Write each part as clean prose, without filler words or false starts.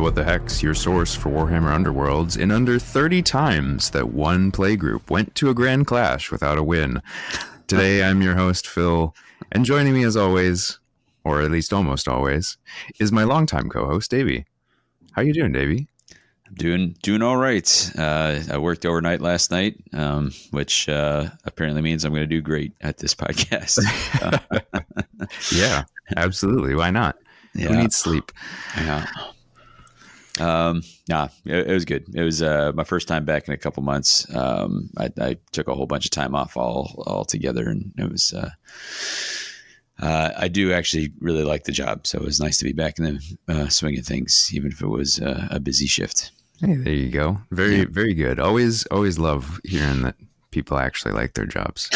What the Heck's your source for Warhammer Underworlds in under 30 times that one playgroup went to a grand clash without a win. Today, I'm your host, Phil, and joining me as always, or at least almost always, is my longtime co-host, Davy. How you doing, Davy? Doing all right. I worked overnight last night, which apparently means I'm going to do great at this podcast. Yeah, absolutely. Why not? Yeah. Who needs sleep? Yeah. It was good. It was my first time back in a couple months. I took a whole bunch of time off all together, and it was. I do actually really like the job, so it was nice to be back in the swing of things, even if it was a busy shift. Hey, there you go. Very good. Always love hearing that people actually like their jobs.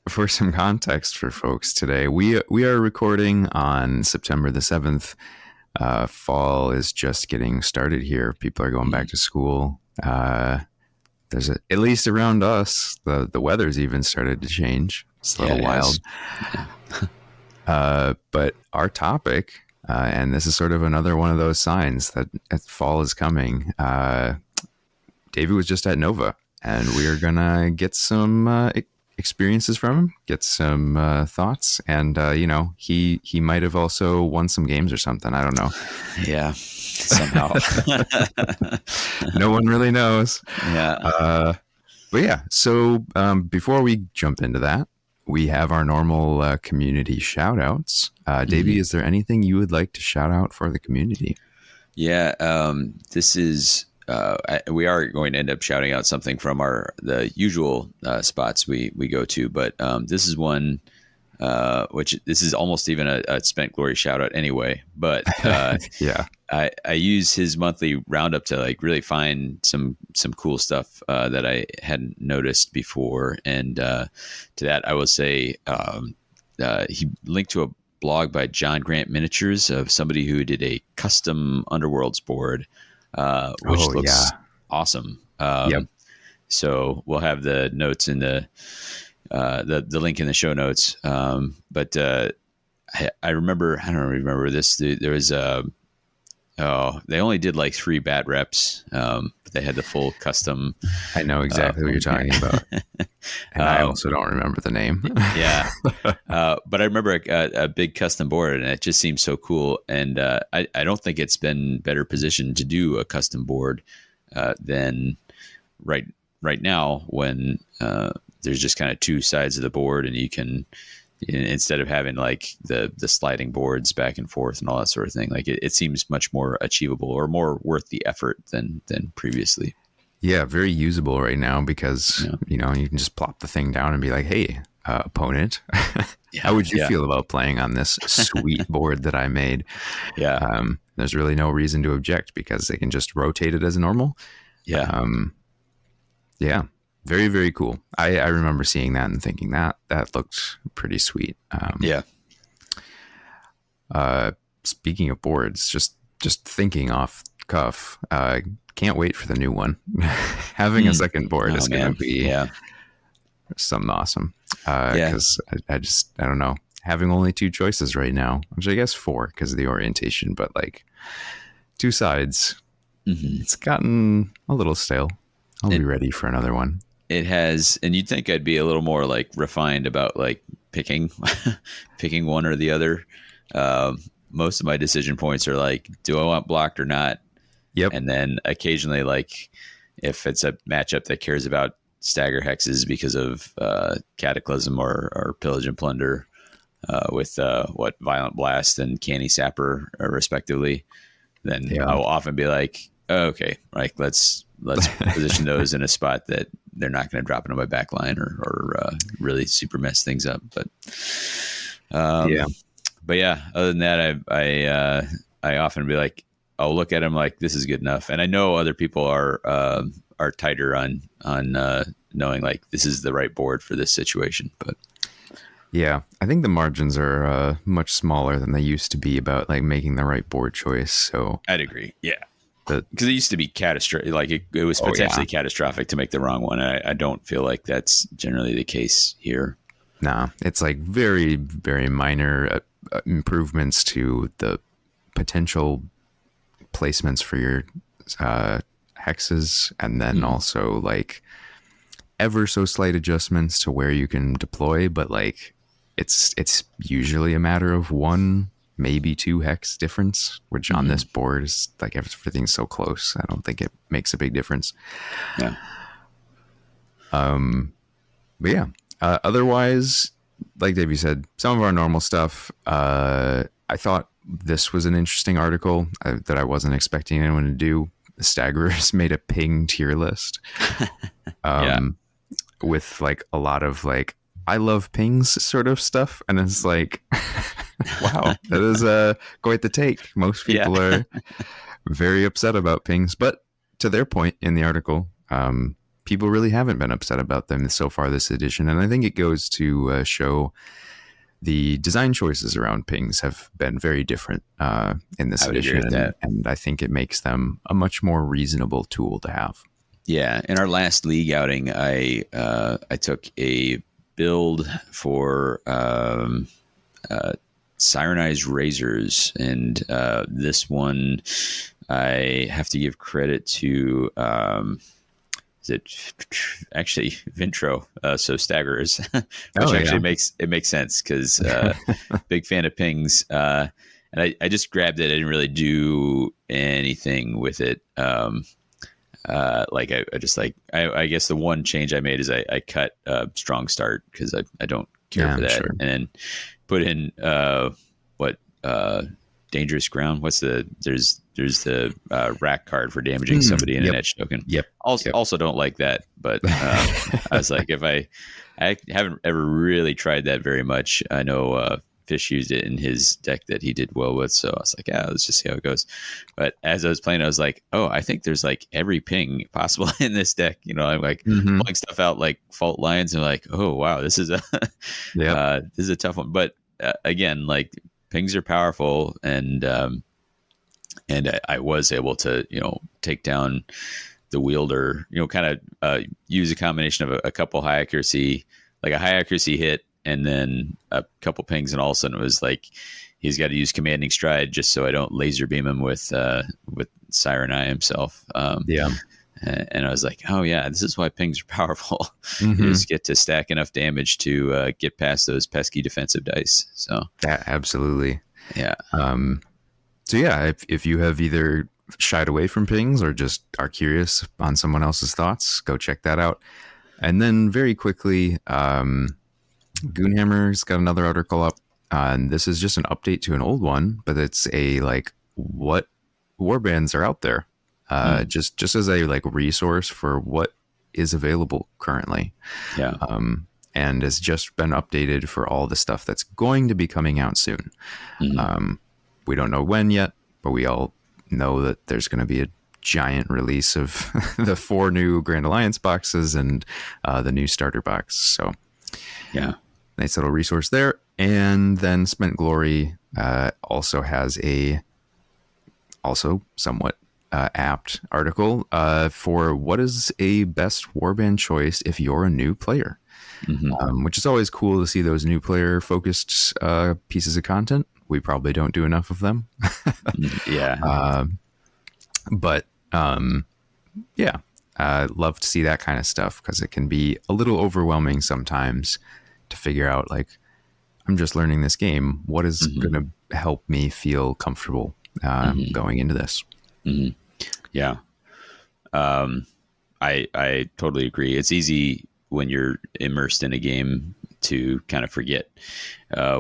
For some context for folks today, we are recording on September the 7th. Fall is just getting started here. People are going back to school. There's at least around us, the weather's even started to change. It's a little wild. But our topic, and this is sort of another one of those signs that fall is coming. Davey was just at Nova, and we are gonna get some experiences from him, get some thoughts, and he might have also won some games or something. I don't know. Yeah, somehow. No one really knows. Yeah. But yeah, so before we jump into that, we have our normal community shout outs. Davey, is there anything you would like to shout out for the community? Yeah, this is we are going to end up shouting out something from the usual spots we go to, but this is one which this is almost even a Spent Glory shout out anyway. But yeah, I use his monthly roundup to like really find some cool stuff that I hadn't noticed before, and to that I will say he linked to a blog by John Grant Miniatures of somebody who did a custom Underworlds board. Which looks awesome. Yep. So we'll have the notes in the link in the show notes. But I remember, I don't remember this. There was they only did like 3 bat reps, but they had the full custom. I know exactly what you're talking about. And I also don't remember the name. Yeah. But I remember a big custom board, and it just seems so cool. And I don't think it's been better positioned to do a custom board than right now, when there's just kind of 2 sides of the board, and you can, instead of having like the sliding boards back and forth and all that sort of thing, like it seems much more achievable or more worth the effort than previously. Yeah, very usable right now because, you can just plop the thing down and be like, hey, opponent, how would you feel about playing on this sweet board that I made? Yeah. There's really no reason to object because they can just rotate it as normal. Yeah. Yeah. Very, very cool. I remember seeing that and thinking that looked pretty sweet. Speaking of boards, just thinking off cuff, can't wait for the new one. Having a second board is going to be something awesome. Because I don't know. Having only 2 choices right now, which I guess 4 because of the orientation, but like 2 sides, it's gotten a little stale. I'll be ready for another one. It has, and you'd think I'd be a little more like refined about like picking one or the other. Most of my decision points are like, do I want blocked or not? Yep. And then occasionally, like if it's a matchup that cares about stagger hexes because of Cataclysm or Pillage and Plunder with Violent Blast and Canny Sapper respectively, then I'll often be like, oh, okay, like let's position those in a spot that they're not going to drop into my back line or really super mess things up. But other than that, I often be like, I'll look at them like this is good enough. And I know other people are tighter on knowing like this is the right board for this situation. But yeah, I think the margins are much smaller than they used to be about like making the right board choice. So I'd agree. Yeah. Because it used to be catastrophic, like it was potentially catastrophic to make the wrong one. I don't feel like that's generally the case here. Nah, it's like very, very minor improvements to the potential placements for your hexes, and then also like ever so slight adjustments to where you can deploy, but like it's usually a matter of 1, maybe 2 hex difference, which on this board is like everything's so close. I don't think it makes a big difference. Yeah. But yeah, otherwise, like Davey said, some of our normal stuff. I thought this was an interesting article that I wasn't expecting anyone to do. The Staggerers made a ping tier list. With like a lot of like, I love pings sort of stuff. And it's like, wow, that is quite the take. Most people are very upset about pings, but to their point in the article, people really haven't been upset about them so far this edition. And I think it goes to show the design choices around pings have been very different in this edition. And I think it makes them a much more reasonable tool to have. Yeah, in our last league outing, I took a build for Sirenized Razors, and this one I have to give credit to. Is it actually Vintro? So Staggerers, which actually makes sense because big fan of pings, and I just grabbed it. I didn't really do anything with it. Like I just like I guess the one change I made is I cut Strong Start because I don't care for that, sure. And then put in Dangerous Ground. What's there's the rack card for damaging somebody in an edge token. Also don't like that, but I was like, if I haven't ever really tried that very much. I know Fish used it in his deck that he did well with, so I was like, let's just see how it goes. But as I was playing, I was like, I think there's like every ping possible in this deck. You know, I'm like pulling stuff out like Fault Lines, and like, oh wow, this is a this is a tough one. But again, like pings are powerful, and I was able to take down the wielder. Kind of use a combination of a couple high accuracy, like a high accuracy hit, and then a couple pings, and all of a sudden it was like he's got to use Commanding Stride just so I don't laser beam him with Siren Eye himself. And I was like, oh yeah, this is why pings are powerful. You just get to stack enough damage to get past those pesky defensive dice. So yeah, absolutely. Yeah. So yeah, if you have either shied away from pings or just are curious on someone else's thoughts, go check that out. And then very quickly, Goonhammer's got another article up, and this is just an update to an old one, but it's a like what warbands are out there, just as a like resource for what is available currently. And has just been updated for all the stuff that's going to be coming out soon. We don't know when yet, but we all know that there's going to be a giant release of the 4 new Grand Alliance boxes and the new starter box. So yeah, nice little resource there. And then Spent Glory also has a somewhat apt article for what is a best warband choice if you're a new player, which is always cool to see those new player focused pieces of content. We probably don't do enough of them. But love to see that kind of stuff because it can be a little overwhelming sometimes to figure out, like, I'm just learning this game. What is going to help me feel comfortable going into this? Yeah. I totally agree. It's easy when you're immersed in a game to kind of forget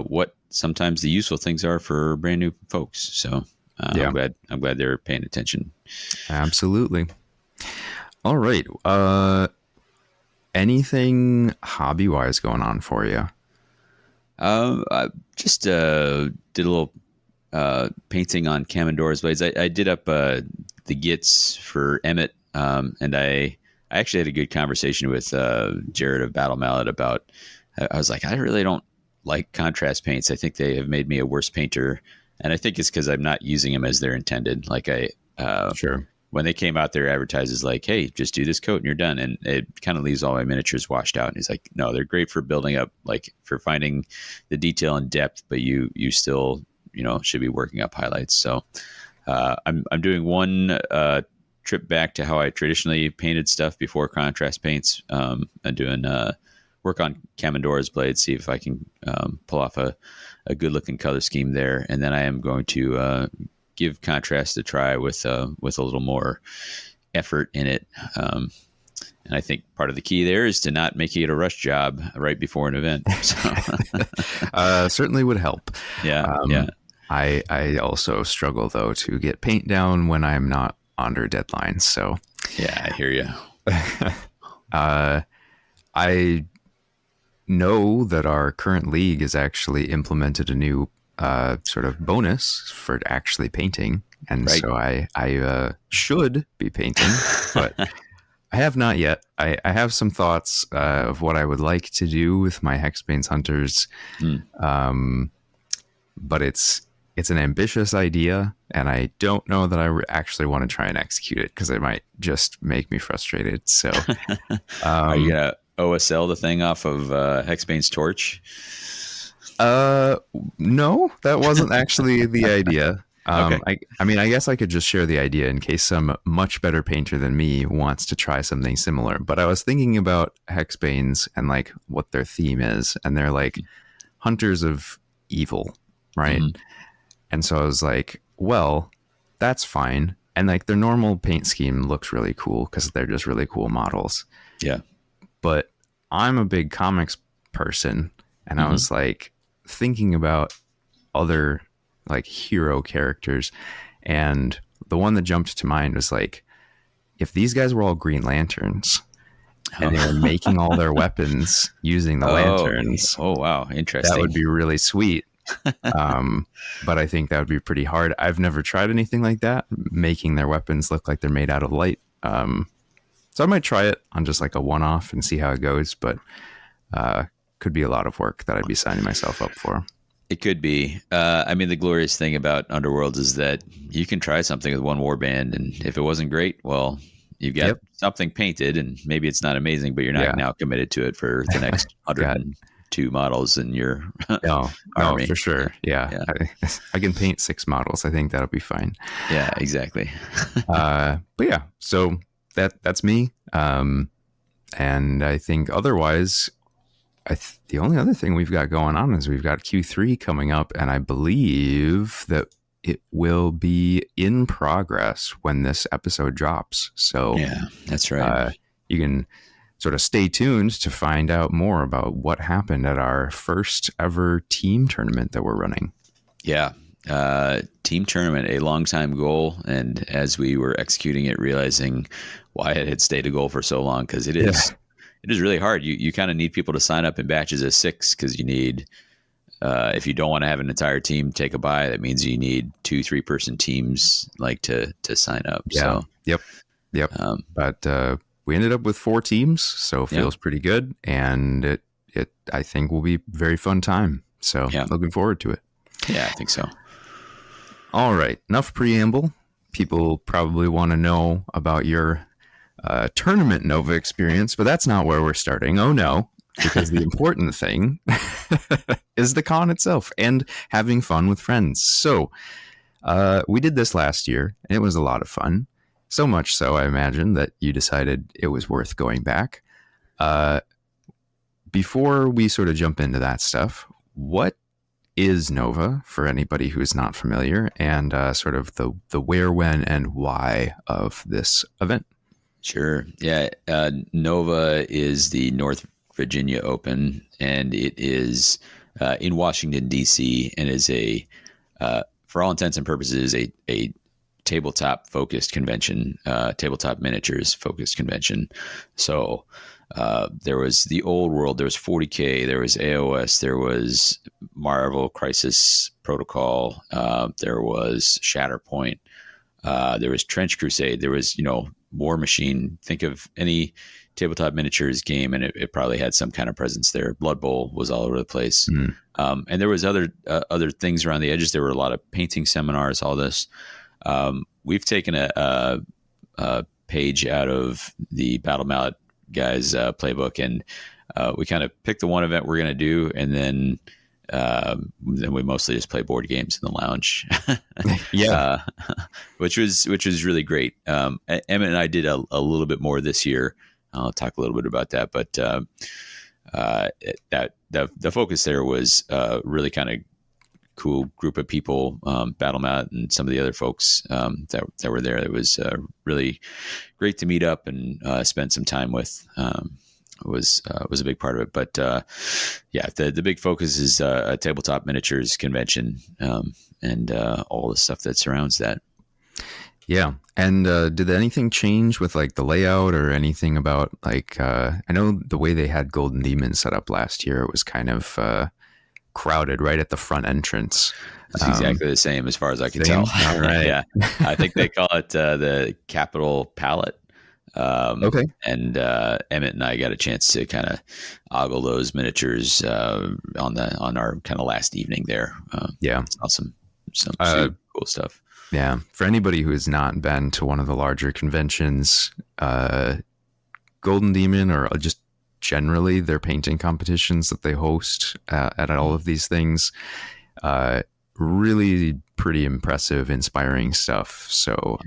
what sometimes the useful things are for brand new folks. So I'm glad they're paying attention. Absolutely. All right. Anything hobby wise going on for you? I just did a little painting on Kamendor's blades. I did up the Gits for Emmett, and I actually had a good conversation with Jared of Battle Mallet about. I was like, I really don't like contrast paints. I think they have made me a worse painter, and I think it's because I'm not using them as they're intended. Like when they came out, their advertises like, hey, just do this coat and you're done. And it kind of leaves all my miniatures washed out. And he's like, no, they're great for building up, like for finding the detail and depth, but you still, should be working up highlights. So I'm doing one trip back to how I traditionally painted stuff before contrast paints. I'm doing work on Kamandora's blade, see if I can pull off a good looking color scheme there, and then I am going to give contrast a try with a little more effort in it. And I think part of the key there is to not make it a rush job right before an event. So. Certainly would help. Yeah. I also struggle though to get paint down when I'm not under deadlines. So yeah, I hear you. I know that our current league has actually implemented a new sort of bonus for actually painting, and so I should be painting, but I have not yet. I have some thoughts of what I would like to do with my Hexbane's Hunters, but it's an ambitious idea, and I don't know that I actually want to try and execute it because it might just make me frustrated. So, are you gonna OSL the thing off of Hexbane's torch? No, that wasn't actually the idea. Okay. I mean, I guess I could just share the idea in case some much better painter than me wants to try something similar. But I was thinking about Hexbanes and like what their theme is, and they're like hunters of evil, right? Mm-hmm. And so I was like, well, that's fine. And like their normal paint scheme looks really cool because they're just really cool models. Yeah. But I'm a big comics person, and I was like thinking about other like hero characters, and the one that jumped to mind was like, if these guys were all Green Lanterns and they were making all their weapons using the lanterns. Oh wow, interesting. That would be really sweet. But I think that would be pretty hard. I've never tried anything like that, making their weapons look like they're made out of light. So I might try it on just like a one-off and see how it goes, but could be a lot of work that I'd be signing myself up for. It could be. I mean, the glorious thing about Underworlds is that you can try something with one warband, and if it wasn't great, well, you've got something painted, and maybe it's not amazing, but you're not now committed to it for the next 102 models in your army. No, for sure. Yeah. I can paint 6 models. I think that'll be fine. Yeah, exactly. But yeah, so that's me. And I think otherwise, the only other thing we've got going on is we've got Q3 coming up, and I believe that it will be in progress when this episode drops. So yeah, that's right. You can sort of stay tuned to find out more about what happened at our first ever team tournament that we're running. Yeah. Team tournament, a long time goal. And as we were executing it, realizing why it had stayed a goal for so long, because it is really hard. You kind of need people to sign up in batches of 6, because you need, if you don't want to have an entire team take a buy, that means you need 2-3 person teams like to sign up. Yeah. So, yep. But we ended up with 4 teams, so it feels pretty good, and it I think will be a very fun time. So looking forward to it. Yeah, I think so. All right, enough preamble. People probably want to know about your tournament Nova experience, but that's not where we're starting. Oh no, because the important thing is the con itself and having fun with friends. So we did this last year, and it was a lot of fun. So much so, I imagine, that you decided it was worth going back. Before we sort of jump into that stuff, what is Nova for anybody who's not familiar, and sort of the where, when, and why of this event? Sure. Yeah. Nova is the North Virginia Open, and it is in Washington, D.C., and is for all intents and purposes, a tabletop focused convention, tabletop miniatures focused convention. So there was the old world, there was 40K, there was AOS, there was Marvel Crisis Protocol, there was Shatterpoint, there was Trench Crusade, there was, War Machine. Think of any tabletop miniatures game, and it probably had some kind of presence there. Blood Bowl was all over the place. And there was other things around the edges. There were a lot of painting seminars, all this. We've taken a page out of the Battle Mallet guys playbook, and we kind of picked the one event we're going to do, and then then we mostly just play board games in the lounge. Yeah. Which was really great. Emmett and I did a little bit more this year. I'll talk a little bit about that, but the focus there was really kind of cool group of people, Battlemat and some of the other folks that were there. It was really great to meet up and spend some time with. Was a big part of it, but the big focus is a tabletop miniatures convention and all the stuff that surrounds that. Yeah. And did anything change with like the layout or anything about like I know the way they had Golden Demon set up last year, it was kind of crowded right at the front entrance. It's exactly the same as far as I can tell. All right. Yeah, I think they call it the Capital Palette. Okay. And Emmett and I got a chance to kind of ogle those miniatures on our kind of last evening there. Yeah, awesome. Some super cool stuff. Yeah, for anybody who has not been to one of the larger conventions, Golden Demon or just generally their painting competitions that they host at all of these things, really pretty impressive, inspiring stuff. So,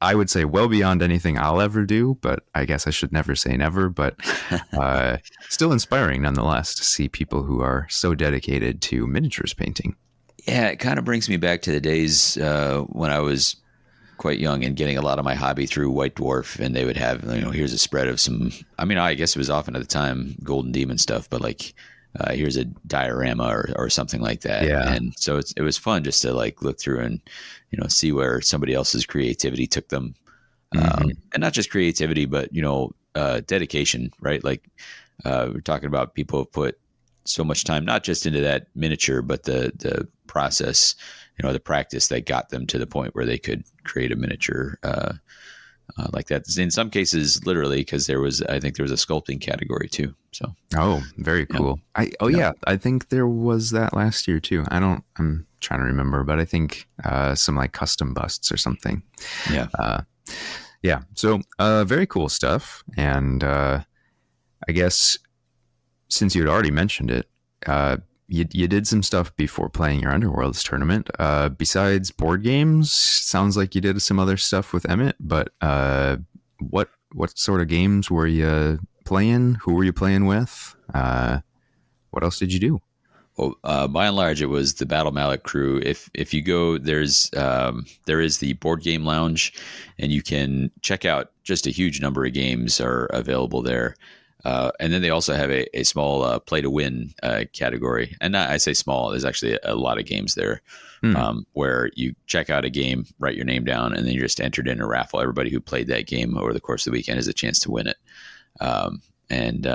I would say well beyond anything I'll ever do, but I guess I should never say never, but still inspiring nonetheless to see people who are so dedicated to miniatures painting. Yeah, it kind of brings me back to the days when I was quite young and getting a lot of my hobby through White Dwarf, and they would have, here's a spread of some, I guess it was often at the time Golden Demon stuff, but like here's a diorama or something like that. Yeah. And so it was fun just to like look through and, see where somebody else's creativity took them. And not just creativity, but, dedication, right? Like we're talking about people have put so much time, not just into that miniature, but the process, the practice that got them to the point where they could create a miniature like that. In some cases, literally, because I think there was a sculpting category too. So, very cool. Yeah. I think there was that last year too. I'm trying to remember, but I think some like custom busts or something. Yeah. So, very cool stuff. And I guess since you had already mentioned it, you did some stuff before playing your Underworlds tournament. Besides board games, sounds like you did some other stuff with Emmett. But what sort of games were you playing? Who were you playing with? What else did you do? Well, by and large, it was the Battle Mallet crew. If you go, there is the board game lounge, and you can check out just a huge number of games are available there. And then they also have a small play to win category. And I say small, there's actually a lot of games there where you check out a game, write your name down, and then you're just entered in a raffle. Everybody who played that game over the course of the weekend has a chance to win it. And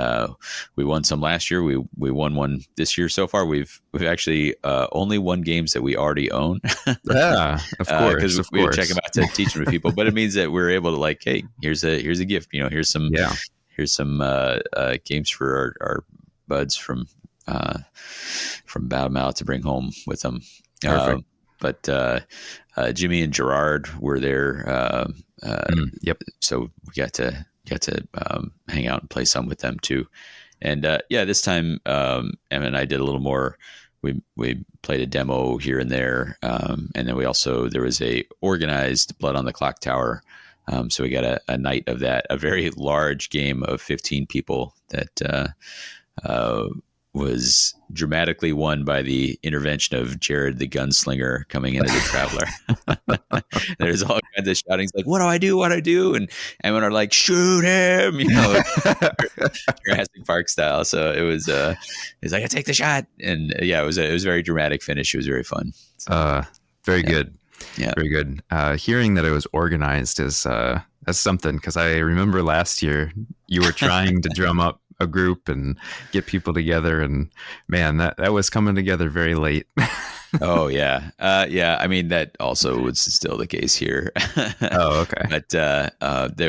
we won some last year. We won one this year. So far, we've actually only won games that we already own. Yeah, of course. Because we check them out to teach them to people. But it means that we're able to like, hey, here's a gift. Here's some. Yeah. Here's some games for our buds from Battle Mallet to bring home with them. Perfect. But Jimmy and Gerard were there. Yep. So we got to hang out and play some with them too. And this time Emma and I did a little more. We played a demo here and there, and then there was a organized Blood on the Clock Tower. So we got a night of that, a very large game of 15 people that was dramatically won by the intervention of Jared the Gunslinger coming in as a traveler. There's all kinds of shoutings like, what do I do? What do I do? And Emma are like, shoot him, Jurassic Park style. So it was, he's like, I take the shot. And it was a very dramatic finish. It was very fun. So, very good. Yeah. Very good. Hearing that it was organized is that's something, because I remember last year you were trying to drum up a group and get people together, and man, that was coming together very late. Oh yeah. I mean, that also was still the case here. Oh, okay. But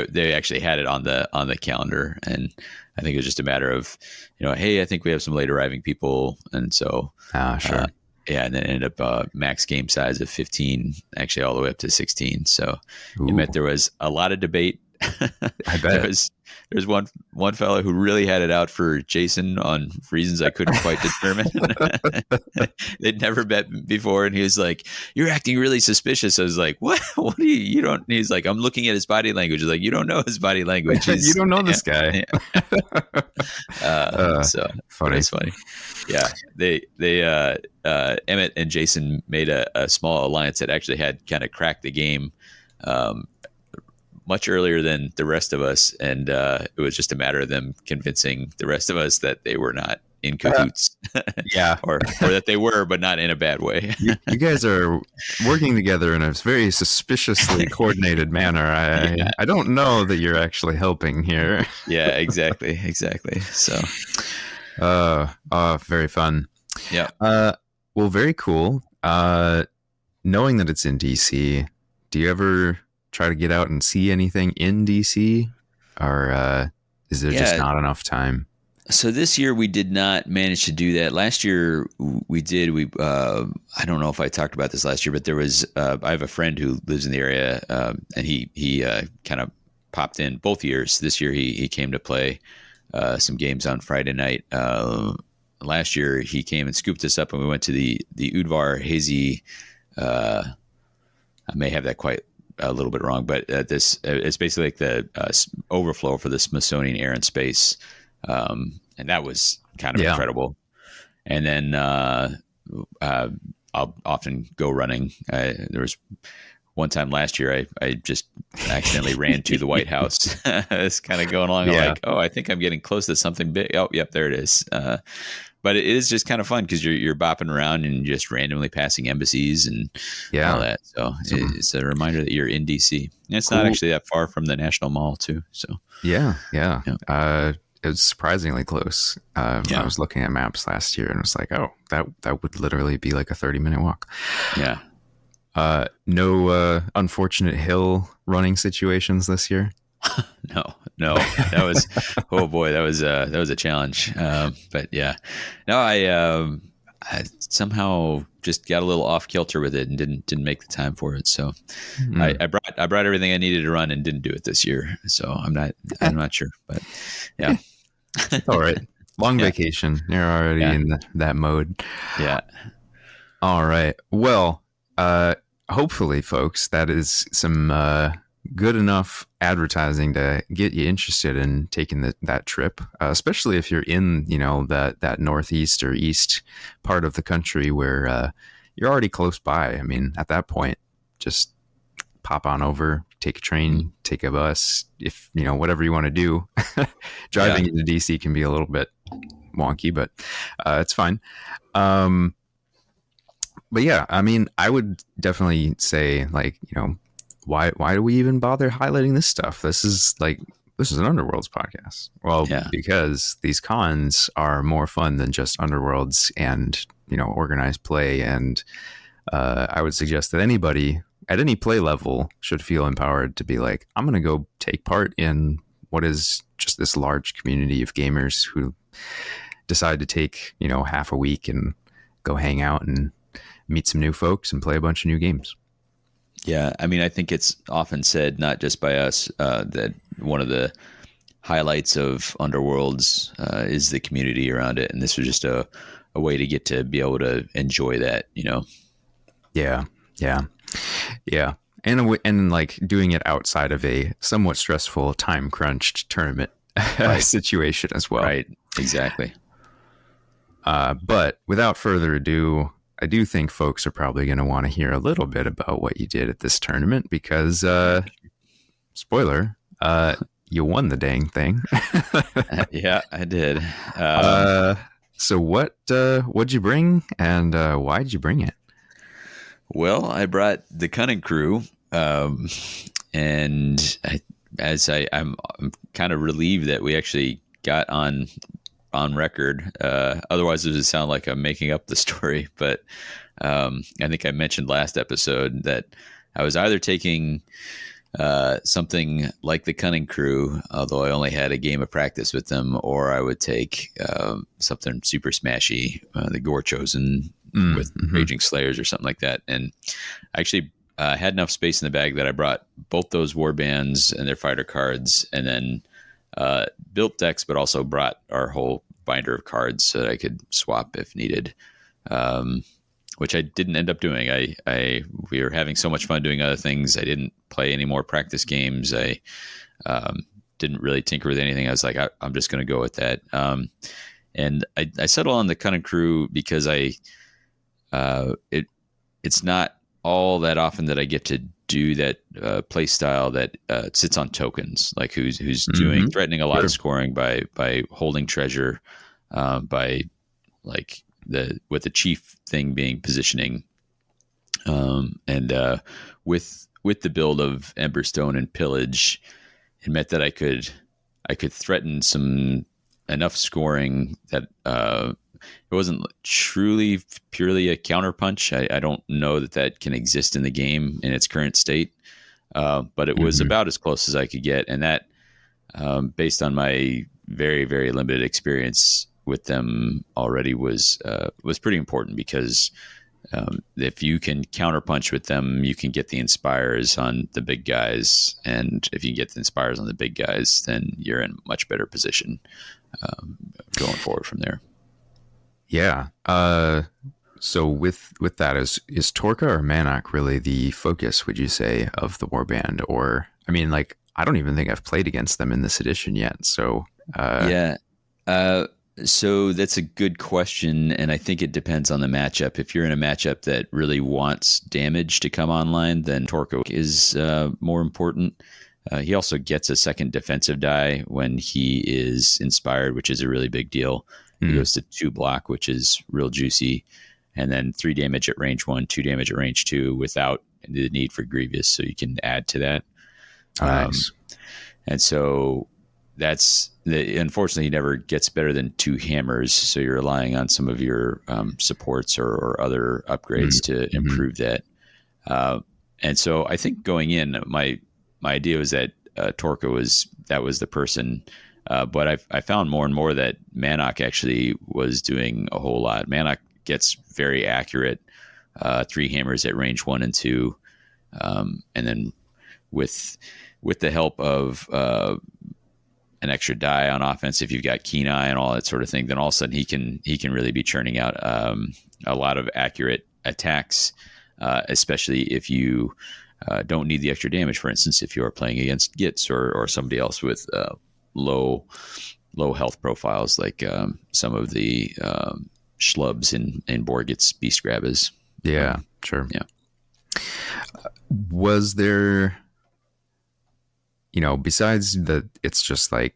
they actually had it on the calendar, and I think it was just a matter of, hey, I think we have some late arriving people, and so sure. And then it ended up max game size of 15, actually all the way up to 16. So It meant there was a lot of debate I bet. There's one fellow who really had it out for Jason on reasons I couldn't quite determine. They'd never met before, and he was like, "You're acting really suspicious." I was like, "What? What do you don't?" He's like, "I'm looking at his body language." I was like, "You don't know his body language. You don't know this guy." So funny. It's funny. Yeah, they Emmett and Jason made a small alliance that actually had kind of cracked the game much earlier than the rest of us, and it was just a matter of them convincing the rest of us that they were not in cahoots. Yeah, or that they were, but not in a bad way. you guys are working together in a very suspiciously coordinated manner. I don't know that you're actually helping here. Yeah, exactly. So very fun. Yeah. Well, very cool. Knowing that it's in DC, do you ever try to get out and see anything in DC, or is there just not enough time? So this year we did not manage to do that. Last year we did. I don't know if I talked about this last year, but there was. I have a friend who lives in the area, and he kind of popped in both years. This year he came to play some games on Friday night. Last year he came and scooped us up, and we went to the Udvar Hazy. I may have that quite a little bit wrong, but this it's basically like the overflow for the Smithsonian Air and Space, and that was kind of incredible. And then I'll often go running. There was one time last year I just accidentally ran to the White House. It's kind of going along. I'm like, oh, I think I'm getting close to something big. Oh, yep, there it is. But it is just kind of fun because you're bopping around and just randomly passing embassies and all that. So it's a reminder that you're in DC. And it's not actually that far from the National Mall too. So yeah. It was surprisingly close. I was looking at maps last year and it was like, oh, that would literally be like a 30-minute walk. Yeah. No unfortunate hill running situations this year. No, that was oh boy, that was a challenge. But yeah, no, I somehow just got a little off kilter with it and didn't make the time for it. So I brought everything I needed to run and didn't do it this year. So I'm not sure, but yeah, it's all right. Long vacation. You're already in that mode. Yeah. All right. Well, hopefully, folks, that is some good enough advertising to get you interested in taking that trip, especially if you're in that northeast or east part of the country where you're already close by. I mean, at that point, just pop on over, take a train, take a bus, if whatever you want to do. Driving into DC can be a little bit wonky, but it's fine. But yeah, I mean, I would definitely say, like, why do we even bother highlighting this stuff? This is an Underworlds podcast. Well, because these cons are more fun than just Underworlds and, organized play. And I would suggest that anybody at any play level should feel empowered to be like, I'm going to go take part in what is just this large community of gamers who decide to take, half a week and go hang out and meet some new folks and play a bunch of new games. Yeah, I mean, I think it's often said, not just by us, that one of the highlights of Underworlds is the community around it, and this was just a way to get to be able to enjoy that, Yeah, and like doing it outside of a somewhat stressful, time crunched tournament situation as well. Right, exactly. But without further ado, I do think folks are probably going to want to hear a little bit about what you did at this tournament because, spoiler, you won the dang thing. Yeah, I did. So what'd you bring and why'd you bring it? Well, I brought the Kunnin Krew, and I'm kind of relieved that we actually got on record. Otherwise it would sound like I'm making up the story, but I think I mentioned last episode that I was either taking something like the Kunnin Krew, although I only had a game of practice with them, or I would take something super smashy, the Gore Chosen with Raging Slayers or something like that. And I actually had enough space in the bag that I brought both those Warbands and their fighter cards, and then built decks, but also brought our whole binder of cards so that I could swap if needed. Which I didn't end up doing. We were having so much fun doing other things. I didn't play any more practice games. I didn't really tinker with anything. I was like, I'm just going to go with that. And I settled on the Kunnin Krew because it's not all that often that I get to do that play style that sits on tokens, like who's threatening a lot of scoring by holding treasure, by like with the chief thing being positioning, and with the build of Emberstone and Pillage, it meant that I could threaten enough scoring that it wasn't truly purely a counterpunch. I don't know that can exist in the game in its current state, but it was about as close as I could get, and that based on my very, very limited experience with them already was pretty important, because if you can counterpunch with them, you can get the inspires on the big guys, and if you get the inspires on the big guys, then you're in a much better position going forward from there. Yeah. So with that, is Torka or Manok really the focus, would you say, of the Warband? Or, I mean, like, I don't even think I've played against them in this edition yet. So yeah. So that's a good question, and I think it depends on the matchup. If you're in a matchup that really wants damage to come online, then Torka is more important. He also gets a second defensive die when he is inspired, which is a really big deal. He goes to 2 block, which is real juicy, and then 3 damage at range 1, 2 damage at range 2 without the need for Grievous, so you can add to that. Nice. And so unfortunately, he never gets better than 2 hammers, so you're relying on some of your supports or other upgrades to improve that. And so I think going in, my idea was that Torka was the person. But I found more and more that Manok actually was doing a whole lot. Manok gets very accurate, 3 hammers at range 1 and 2. And then with the help of an extra die on offense, if you've got Keen Eye and all that sort of thing, then all of a sudden he can really be churning out a lot of accurate attacks, especially if you don't need the extra damage. For instance, if you are playing against Gits or somebody else with low health profiles, like some of the schlubs in Borgit's Beast Grabbers. Yeah, sure. Yeah. Was there, besides that, it's just like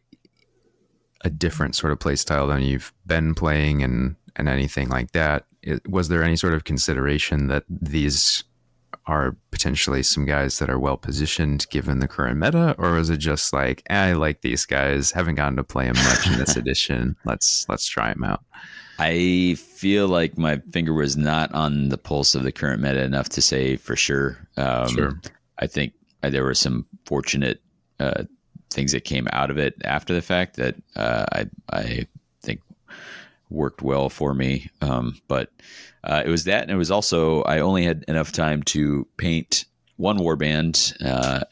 a different sort of play style than you've been playing and anything like that, was there any sort of consideration that these are potentially some guys that are well positioned given the current meta, or was it just like, I like these guys, haven't gotten to play them much in this edition, let's try them out? I feel like my finger was not on the pulse of the current meta enough to say for sure. Sure. I think there were some fortunate things that came out of it after the fact that I think worked well for me. But it was that, and it was also, I only had enough time to paint 1 Warband,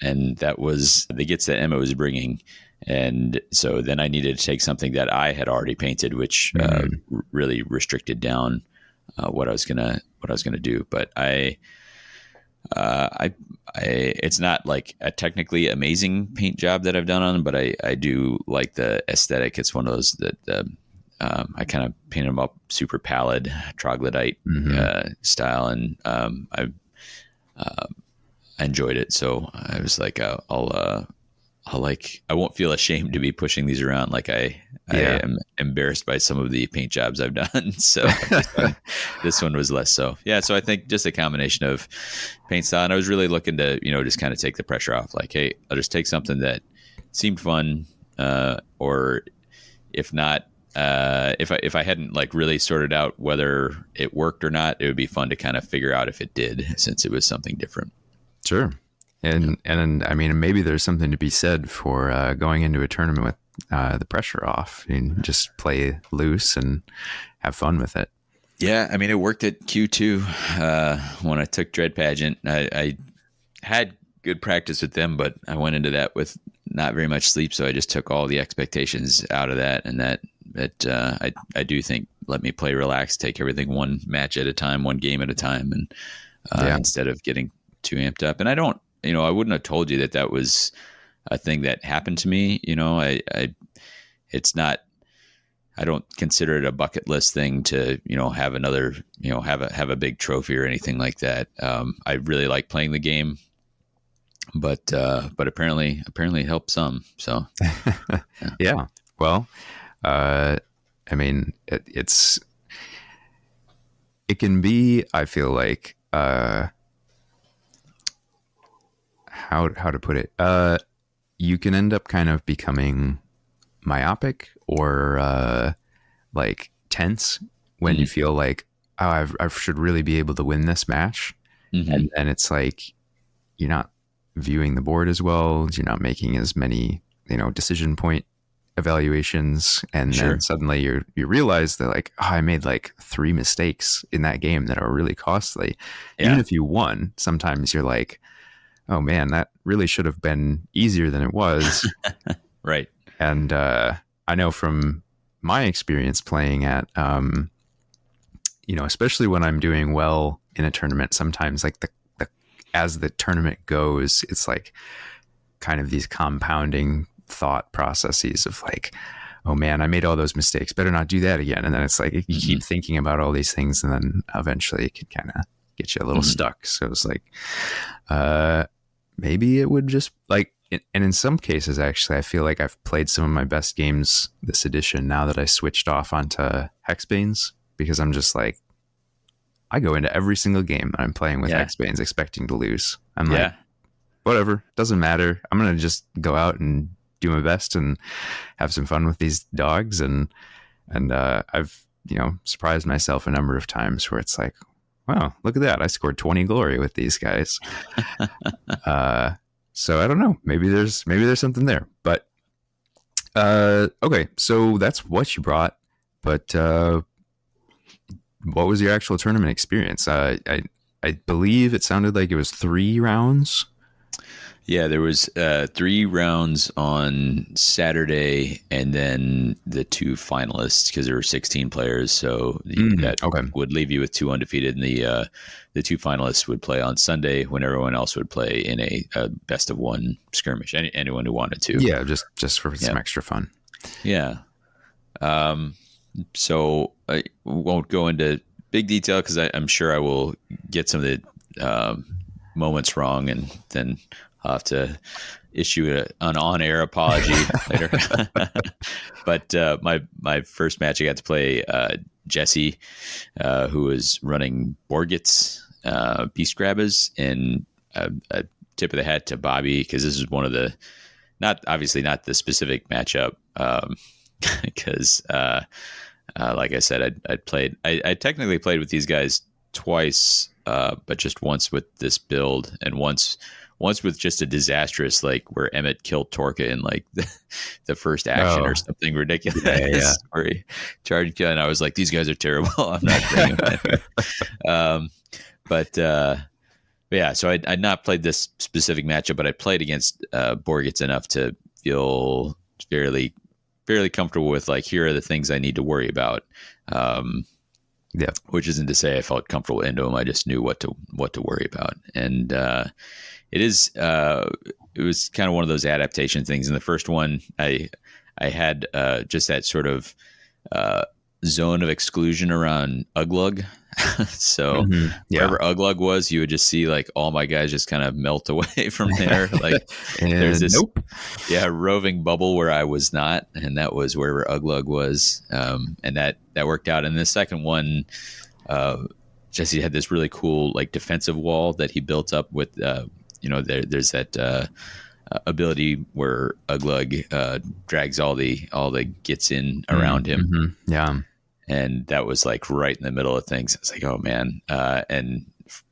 and that was the Gits that Emma was bringing. And so then I needed to take something that I had already painted, which really restricted down what I was gonna do. But I it's not like a technically amazing paint job that I've done on them, but I do like the aesthetic. It's one of those that I kind of painted them up super pallid troglodyte style, and I enjoyed it. So I was like, I won't feel ashamed to be pushing these around. Like I am embarrassed by some of the paint jobs I've done. So this one was less so. Yeah. So I think just a combination of paint style, and I was really looking to, just kind of take the pressure off. Like, hey, I'll just take something that seemed fun, or if not, if I hadn't like really sorted out whether it worked or not, it would be fun to kind of figure out if it did, since it was something different. Sure. And I mean, maybe there's something to be said for going into a tournament with the pressure off and just play loose and have fun with it. Yeah, I mean, it worked at Q2 when I took Dread Pageant. I had good practice with them, but I went into that with not very much sleep, so I just took all the expectations out of that, and that I do think let me play relaxed, take everything one match at a time, one game at a time, and instead of getting too amped up. And I don't, I wouldn't have told you that was a thing that happened to me. It's not. I don't consider it a bucket list thing to, have another, have a big trophy or anything like that. I really like playing the game, but apparently it helped some. So, yeah. Well, I mean, it can be, I feel like, how to put it? You can end up kind of becoming myopic or like tense when you feel like, oh, I should really be able to win this match. And it's like you're not viewing the board as well, you're not making as many decision point evaluations, and then suddenly you realize that like, oh, I made like 3 mistakes in that game that are really costly. Even if you won, sometimes you're like, oh man, that really should have been easier than it was. Right. And I know from my experience playing at, especially when I'm doing well in a tournament, sometimes like as the tournament goes, it's like kind of these compounding thought processes of like, oh man, I made all those mistakes, better not do that again. And then it's like you keep thinking about all these things, and then eventually it can kind of get you a little stuck. So it's like, maybe it would just like, and in some cases, actually, I feel like I've played some of my best games this edition now that I switched off onto Hexbanes, because I'm just like, I go into every single game that I'm playing with Hexbanes expecting to lose. I'm like, whatever, doesn't matter. I'm going to just go out and do my best and have some fun with these dogs. And I've, surprised myself a number of times where it's like, wow, look at that. I scored 20 glory with these guys. So I don't know. Maybe there's something there. But okay, so that's what you brought. But what was your actual tournament experience? I believe it sounded like it was 3 rounds. Yeah, there was 3 rounds on Saturday, and then the 2 finalists, because there were 16 players. So that would leave you with 2 undefeated, and the 2 finalists would play on Sunday when everyone else would play in a best of 1 skirmish. Anyone who wanted to. Yeah, just for some extra fun. Yeah. So I won't go into big detail because I'm sure I will get some of the moments wrong, and then I'll have to issue an on-air apology later. But my first match, I got to play Jesse, who was running Borgit's Beast Grabbers, and a tip of the hat to Bobby, because this is one of the, not the specific matchup, because like I said, I technically played with these guys twice, but just once with this build, and once with just a disastrous, like where Emmett killed Torka in like the first action or something ridiculous. Where he charged gun. I was like, these guys are terrible. I'm not bringing them. But yeah, so I'd not played this specific matchup, but I played against Borgitz enough to feel fairly comfortable with like, here are the things I need to worry about. Which isn't to say I felt comfortable into them. I just knew what to worry about. And it was kind of one of those adaptation things. In the first one, I had just that sort of zone of exclusion around Uglug. So wherever Uglug was, you would just see like all my guys just kind of melt away from there. Like there's this roving bubble where I was not, and that was wherever Uglug was. And that worked out. And the second one, Jesse had this really cool like defensive wall that he built up with there's that ability where Uglug drags all the gets in around him. And that was like right in the middle of things. I was like, oh man. And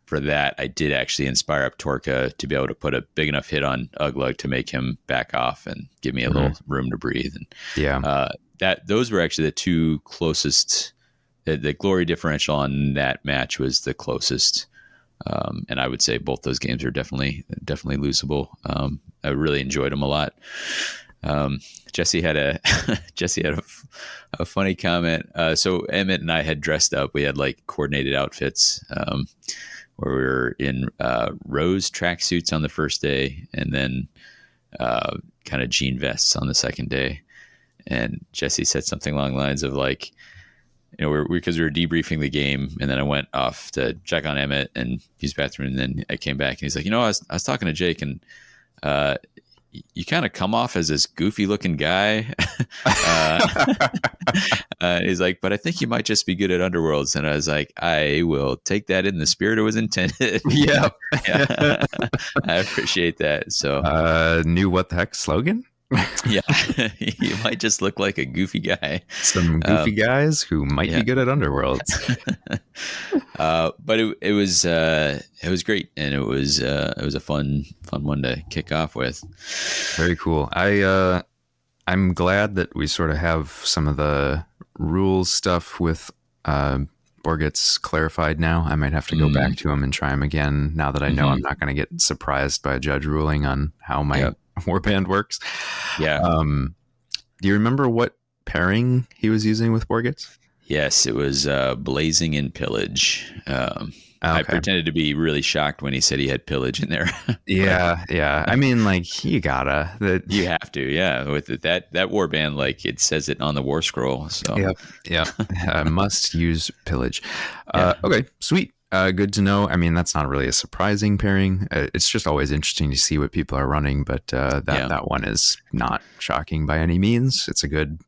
for that, I did actually inspire up Torka to be able to put a big enough hit on Uglug to make him back off and give me a little room to breathe. And those were actually the 2 closest. The glory differential on that match was the closest And I would say both those games are definitely losable. I really enjoyed them a lot. Jesse had a funny comment. So Emmett and I had dressed up. We had like coordinated outfits, where we were in rose tracksuits on the first day, and then kind of jean vests on the second day. And Jesse said something along the lines of like, you know, because we were debriefing the game, and then I went off to check on Emmett and use the bathroom, and then I came back and he's like, you know, I was talking to Jake, and you kind of come off as this goofy looking guy. He's like, but I think you might just be good at Underworlds. And I was like, I will take that in the spirit it was intended. Yeah. I appreciate that. So new what the heck slogan? Yeah, you might just look like a goofy guy. Some goofy guys who might be good at Underworlds. But it was great, and it was a fun one to kick off with. Very cool. I'm glad that we sort of have some of the rules stuff with Borget's clarified now. I might have to go back to him and try him again now that I know I'm not going to get surprised by a judge ruling on how my Warband works. Yeah. Do you remember what pairing he was using with Borget's? Yes, it was Blazing and Pillage. I pretended to be really shocked when he said he had Pillage in there. Yeah. I mean, like, you gotta. You have to, yeah. With that Warband, like, it says it on the War Scroll. So. Yeah. Must use Pillage. Okay, sweet. Good to know. I mean, that's not really a surprising pairing. It's just always interesting to see what people are running, but that one is not shocking by any means. It's a good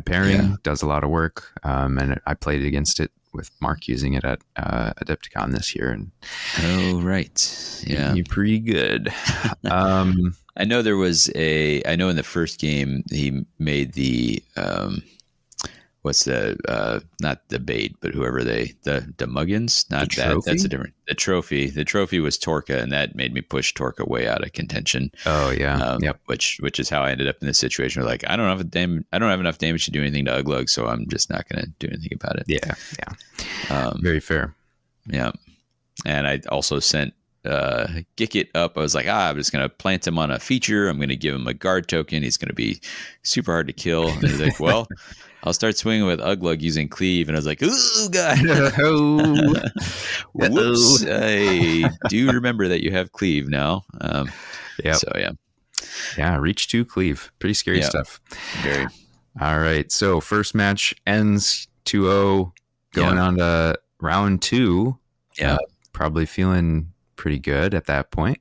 pairing, does a lot of work, and I played against it with Mark using it at Adepticon this year. And right. Yeah. You're pretty good. I know I know in the first game he made the what's the not the bait, but whoever the muggins, not the that trophy? That's a different the trophy was Torka, and that made me push Torka way out of contention. Oh yeah. Yep. Which is how I ended up in this situation where, like, I don't have enough damage to do anything to Uglug, so I'm just not going to do anything about it. Yeah. Very fair. Yeah. And I also sent Gicket up. I was like, I'm just going to plant him on a feature. I'm going to give him a guard token. He's going to be super hard to kill. And he's like, well, I'll start swinging with Uglug using Cleave. And I was like, ooh, God. Whoops. I do remember that you have Cleave now. Yeah. So, yeah. Yeah, reach 2 Cleave. Pretty scary stuff. Very. All right. So first match ends 2-0, going on to round 2. Yeah. Probably feeling pretty good at that point.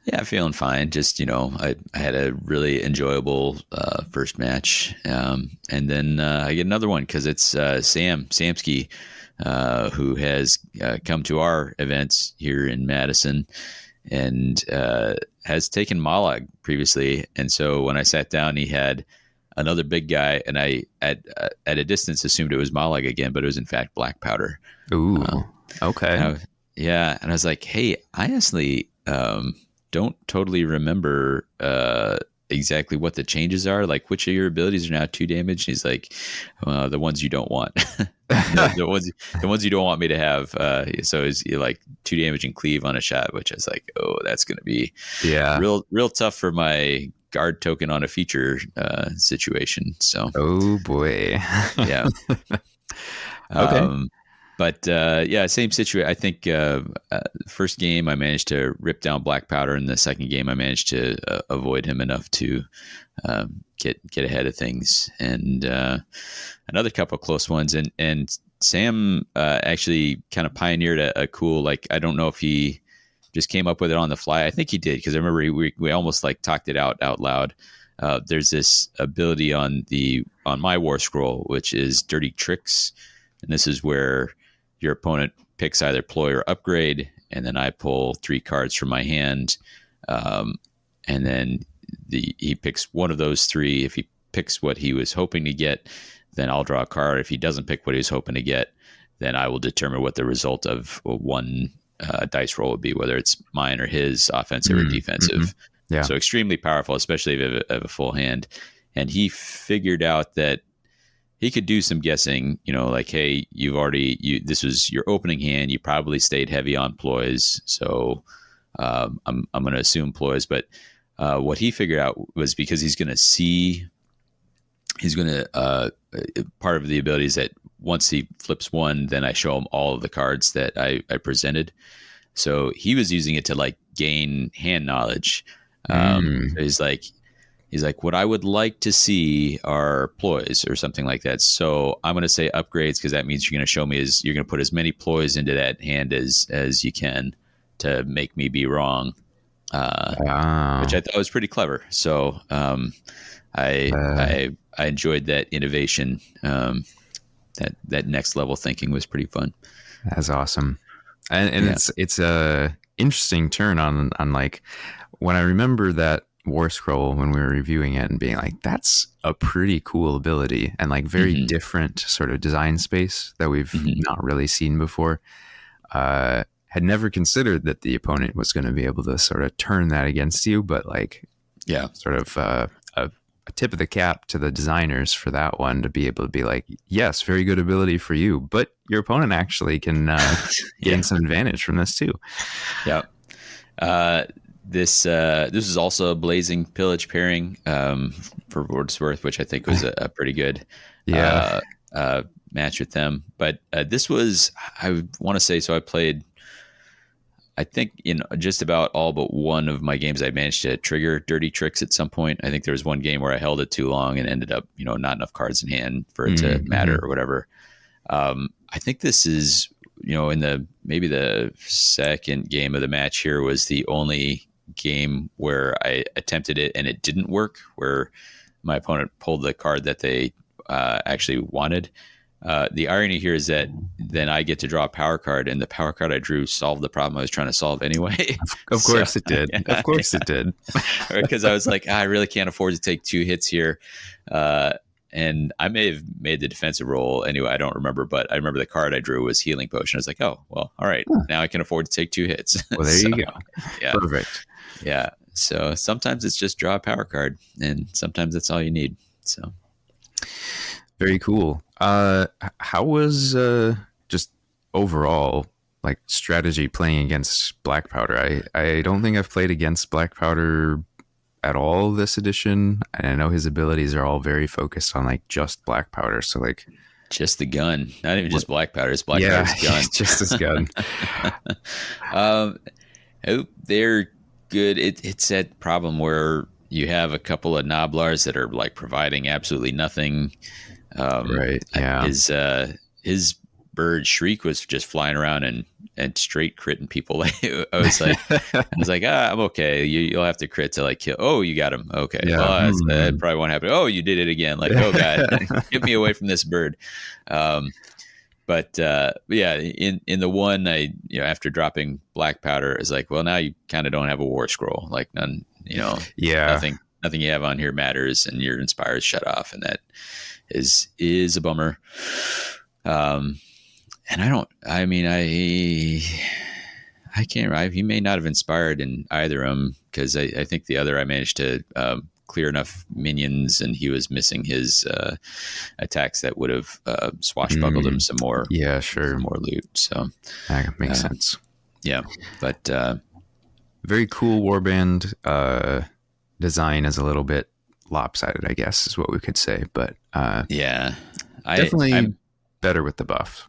Yeah, feeling fine. Just, you know, I had a really enjoyable first match. And then I get another one because it's Samsky, who has come to our events here in Madison and has taken Molag previously. And so when I sat down, he had another big guy, and I at a distance assumed it was Molag again, but it was in fact Black Powder. Ooh, okay. And I was like, hey, I honestly don't totally remember exactly what the changes are. Like, which of your abilities are now 2 damage? And he's like, the ones you don't want. the ones you don't want me to have. So it's like 2 damage and Cleave on a shot, which is like, oh, that's going to be real tough for my guard token on a feature situation. So, oh boy. Yeah. Okay. But same situation. I think first game I managed to rip down Black Powder, and the second game I managed to avoid him enough to get ahead of things. And another couple of close ones. And Sam actually kind of pioneered a cool, like, I don't know if he just came up with it on the fly. I think he did, because I remember we almost like talked it out loud. There's this ability on my War Scroll, which is Dirty Tricks, and this is where your opponent picks either Ploy or Upgrade, and then I pull 3 cards from my hand, and then he picks one of those 3. If he picks what he was hoping to get, then I'll draw a card. If he doesn't pick what he was hoping to get, then I will determine what the result of one dice roll would be, whether it's mine or his, offensive or defensive. Mm-hmm. Yeah. So extremely powerful, especially if you have a full hand. And he figured out that he could do some guessing, like, hey, this was your opening hand. You probably stayed heavy on ploys. So I'm going to assume ploys. But what he figured out was because he's going to, part of the ability is that once he flips one, then I show him all of the cards that I presented. So he was using it to like gain hand knowledge. So he's like, what I would like to see are ploys or something like that. So I'm going to say upgrades, because that means you're going to show me you're going to put as many ploys into that hand as you can to make me be wrong, which I thought was pretty clever. So I enjoyed that innovation. That next level thinking was pretty fun. That's awesome. And yeah. It's a interesting turn on like when I remember that War Scroll when we were reviewing it and being like, that's a pretty cool ability and like very different sort of design space that we've not really seen before. Had never considered that the opponent was going to be able to sort of turn that against you, but like, yeah, sort of a tip of the cap to the designers for that one to be able to be like, yes, very good ability for you, but your opponent actually can gain some advantage from this too. Yeah. This is also a Blazing Pillage pairing for what it's worth, which I think was a pretty good match with them. But this was, I want to say, so I played, I think in just about all but one of my games, I managed to trigger dirty tricks at some point. I think there was one game where I held it too long and ended up, not enough cards in hand for it to matter or whatever. I think this is, in maybe the second game of the match here was the only game where I attempted it and it didn't work, where my opponent pulled the card that they actually wanted. The irony here is that then I get to draw a power card, and the power card I drew solved the problem I was trying to solve anyway. Of course it did. Of course it did. Because I was like, I really can't afford to take 2 hits here. And I may have made the defensive roll anyway. I don't remember, but I remember the card I drew was Healing Potion. I was like, oh, well, all right. Now I can afford to take 2 hits. Well, there you go. Yeah. Perfect. Yeah. So sometimes it's just draw a power card, and sometimes that's all you need. So very cool. How was just overall like strategy playing against Black Powder? I don't think I've played against Black Powder at all this edition, and I know his abilities are all very focused on like just Black Powder. So like just the gun, not even just Black Powder. It's Black Powder's gun. Just his gun. They're good. It's that problem where you have a couple of Noblars that are like providing absolutely nothing. Right. Yeah. His bird Shriek was just flying around and straight critting people. I was like, I'm okay. You'll have to crit to like kill. Oh, you got him. Okay. Yeah. Well, that probably won't happen. Oh, you did it again. Like, oh God, get me away from this bird. But yeah, in the one after dropping Black Powder, is like, well, now you kind of don't have a War Scroll. Like none, nothing you have on here matters, and your Inspires shut off, and that is a bummer. And I can't. He may not have inspired in either of them, because I think the other I managed to clear enough minions, and he was missing his attacks that would have swashbuckled him some more. Yeah, sure. Some more loot. So that makes sense. Yeah, but very cool Warband design is a little bit lopsided, I guess, is what we could say. But yeah, definitely better with the buff.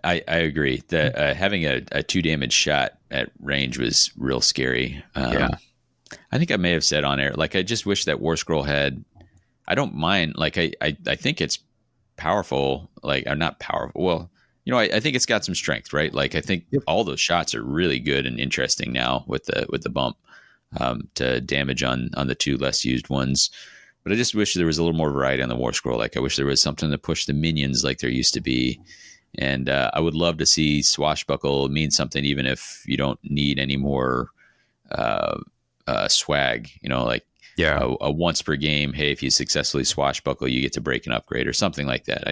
I agree that having a 2 damage shot at range was real scary. Yeah. I think I may have said on air, like, I just wish that War Scroll had, I don't mind, like, I think it's powerful, like, or not powerful. Well, I think it's got some strength, right? Like, I think all those shots are really good and interesting now with the bump to damage on the 2 less used ones. But I just wish there was a little more variety on the War Scroll. Like, I wish there was something to push the minions like there used to be. And I would love to see Swashbuckle mean something, even if you don't need any more swag, a once per game. Hey, if you successfully Swashbuckle, you get to break an upgrade or something like that.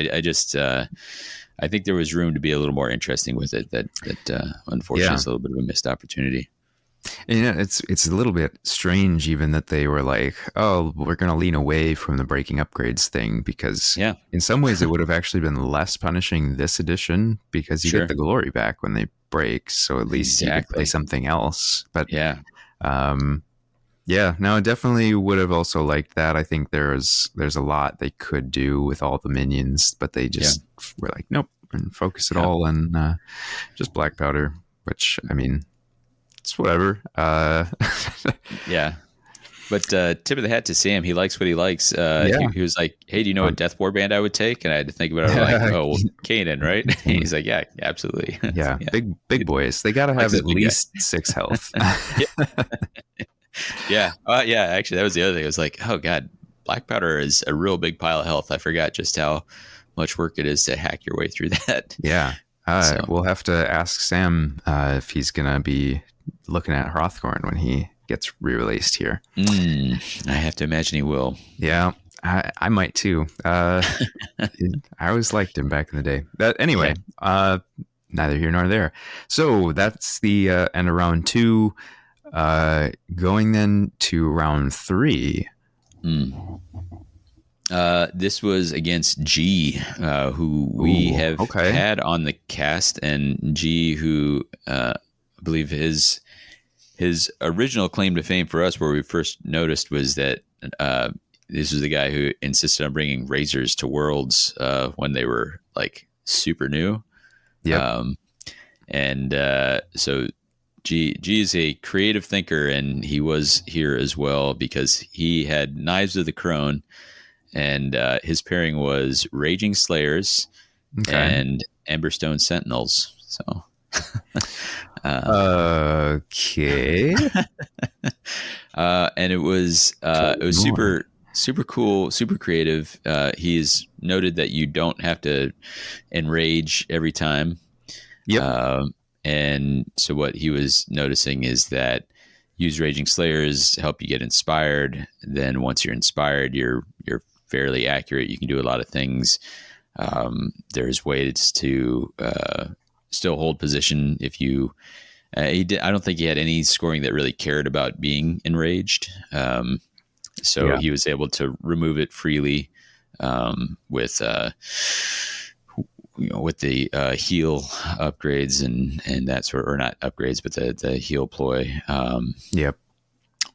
I think there was room to be a little more interesting with it. That unfortunately is a little bit of a missed opportunity. And yeah, it's a little bit strange even that they were like, oh, we're going to lean away from the breaking upgrades thing, because in some ways it would have actually been less punishing this edition, because you get the glory back when they break. So at least you could play something else. But no, I definitely would have also liked that. I think there's a lot they could do with all the minions, but they just were like, nope, and focus it all on just black powder, which, I mean, it's whatever. But tip of the hat to Sam. He likes what he likes. He was like, hey, do you know what death warband I would take? And I had to think about it. I'm like, oh, Kanan, right? He's like, yeah, absolutely. Yeah. Big boys. They got to have at least 6 health. Actually, that was the other thing. I was like, oh, God, black powder is a real big pile of health. I forgot just how much work it is to hack your way through that. Yeah. We'll have to ask Sam if he's going to be looking at Hrothgorn when he gets re-released here. I have to imagine he will. Yeah, I might too. I always liked him back in the day. But anyway, neither here nor there. So that's the end of round 2. Going then to round 3. This was against G, who we have had on the cast, and G, who I believe his original claim to fame for us, where we first noticed, was that this was the guy who insisted on bringing razors to Worlds when they were like super new. So G is a creative thinker, and he was here as well because he had Knives of the Crone, and his pairing was Raging Slayers and Emberstone Sentinels. So. And it was super cool, super creative. He's noted that you don't have to enrage every time. And so what he was noticing is that use Raging Slayers, help you get inspired. Then once you're inspired, you're fairly accurate. You can do a lot of things. There's ways to still hold position if you. I don't think he had any scoring that really cared about being enraged. He was able to remove it freely with the heal upgrades and that sort, or not upgrades, but the heal ploy.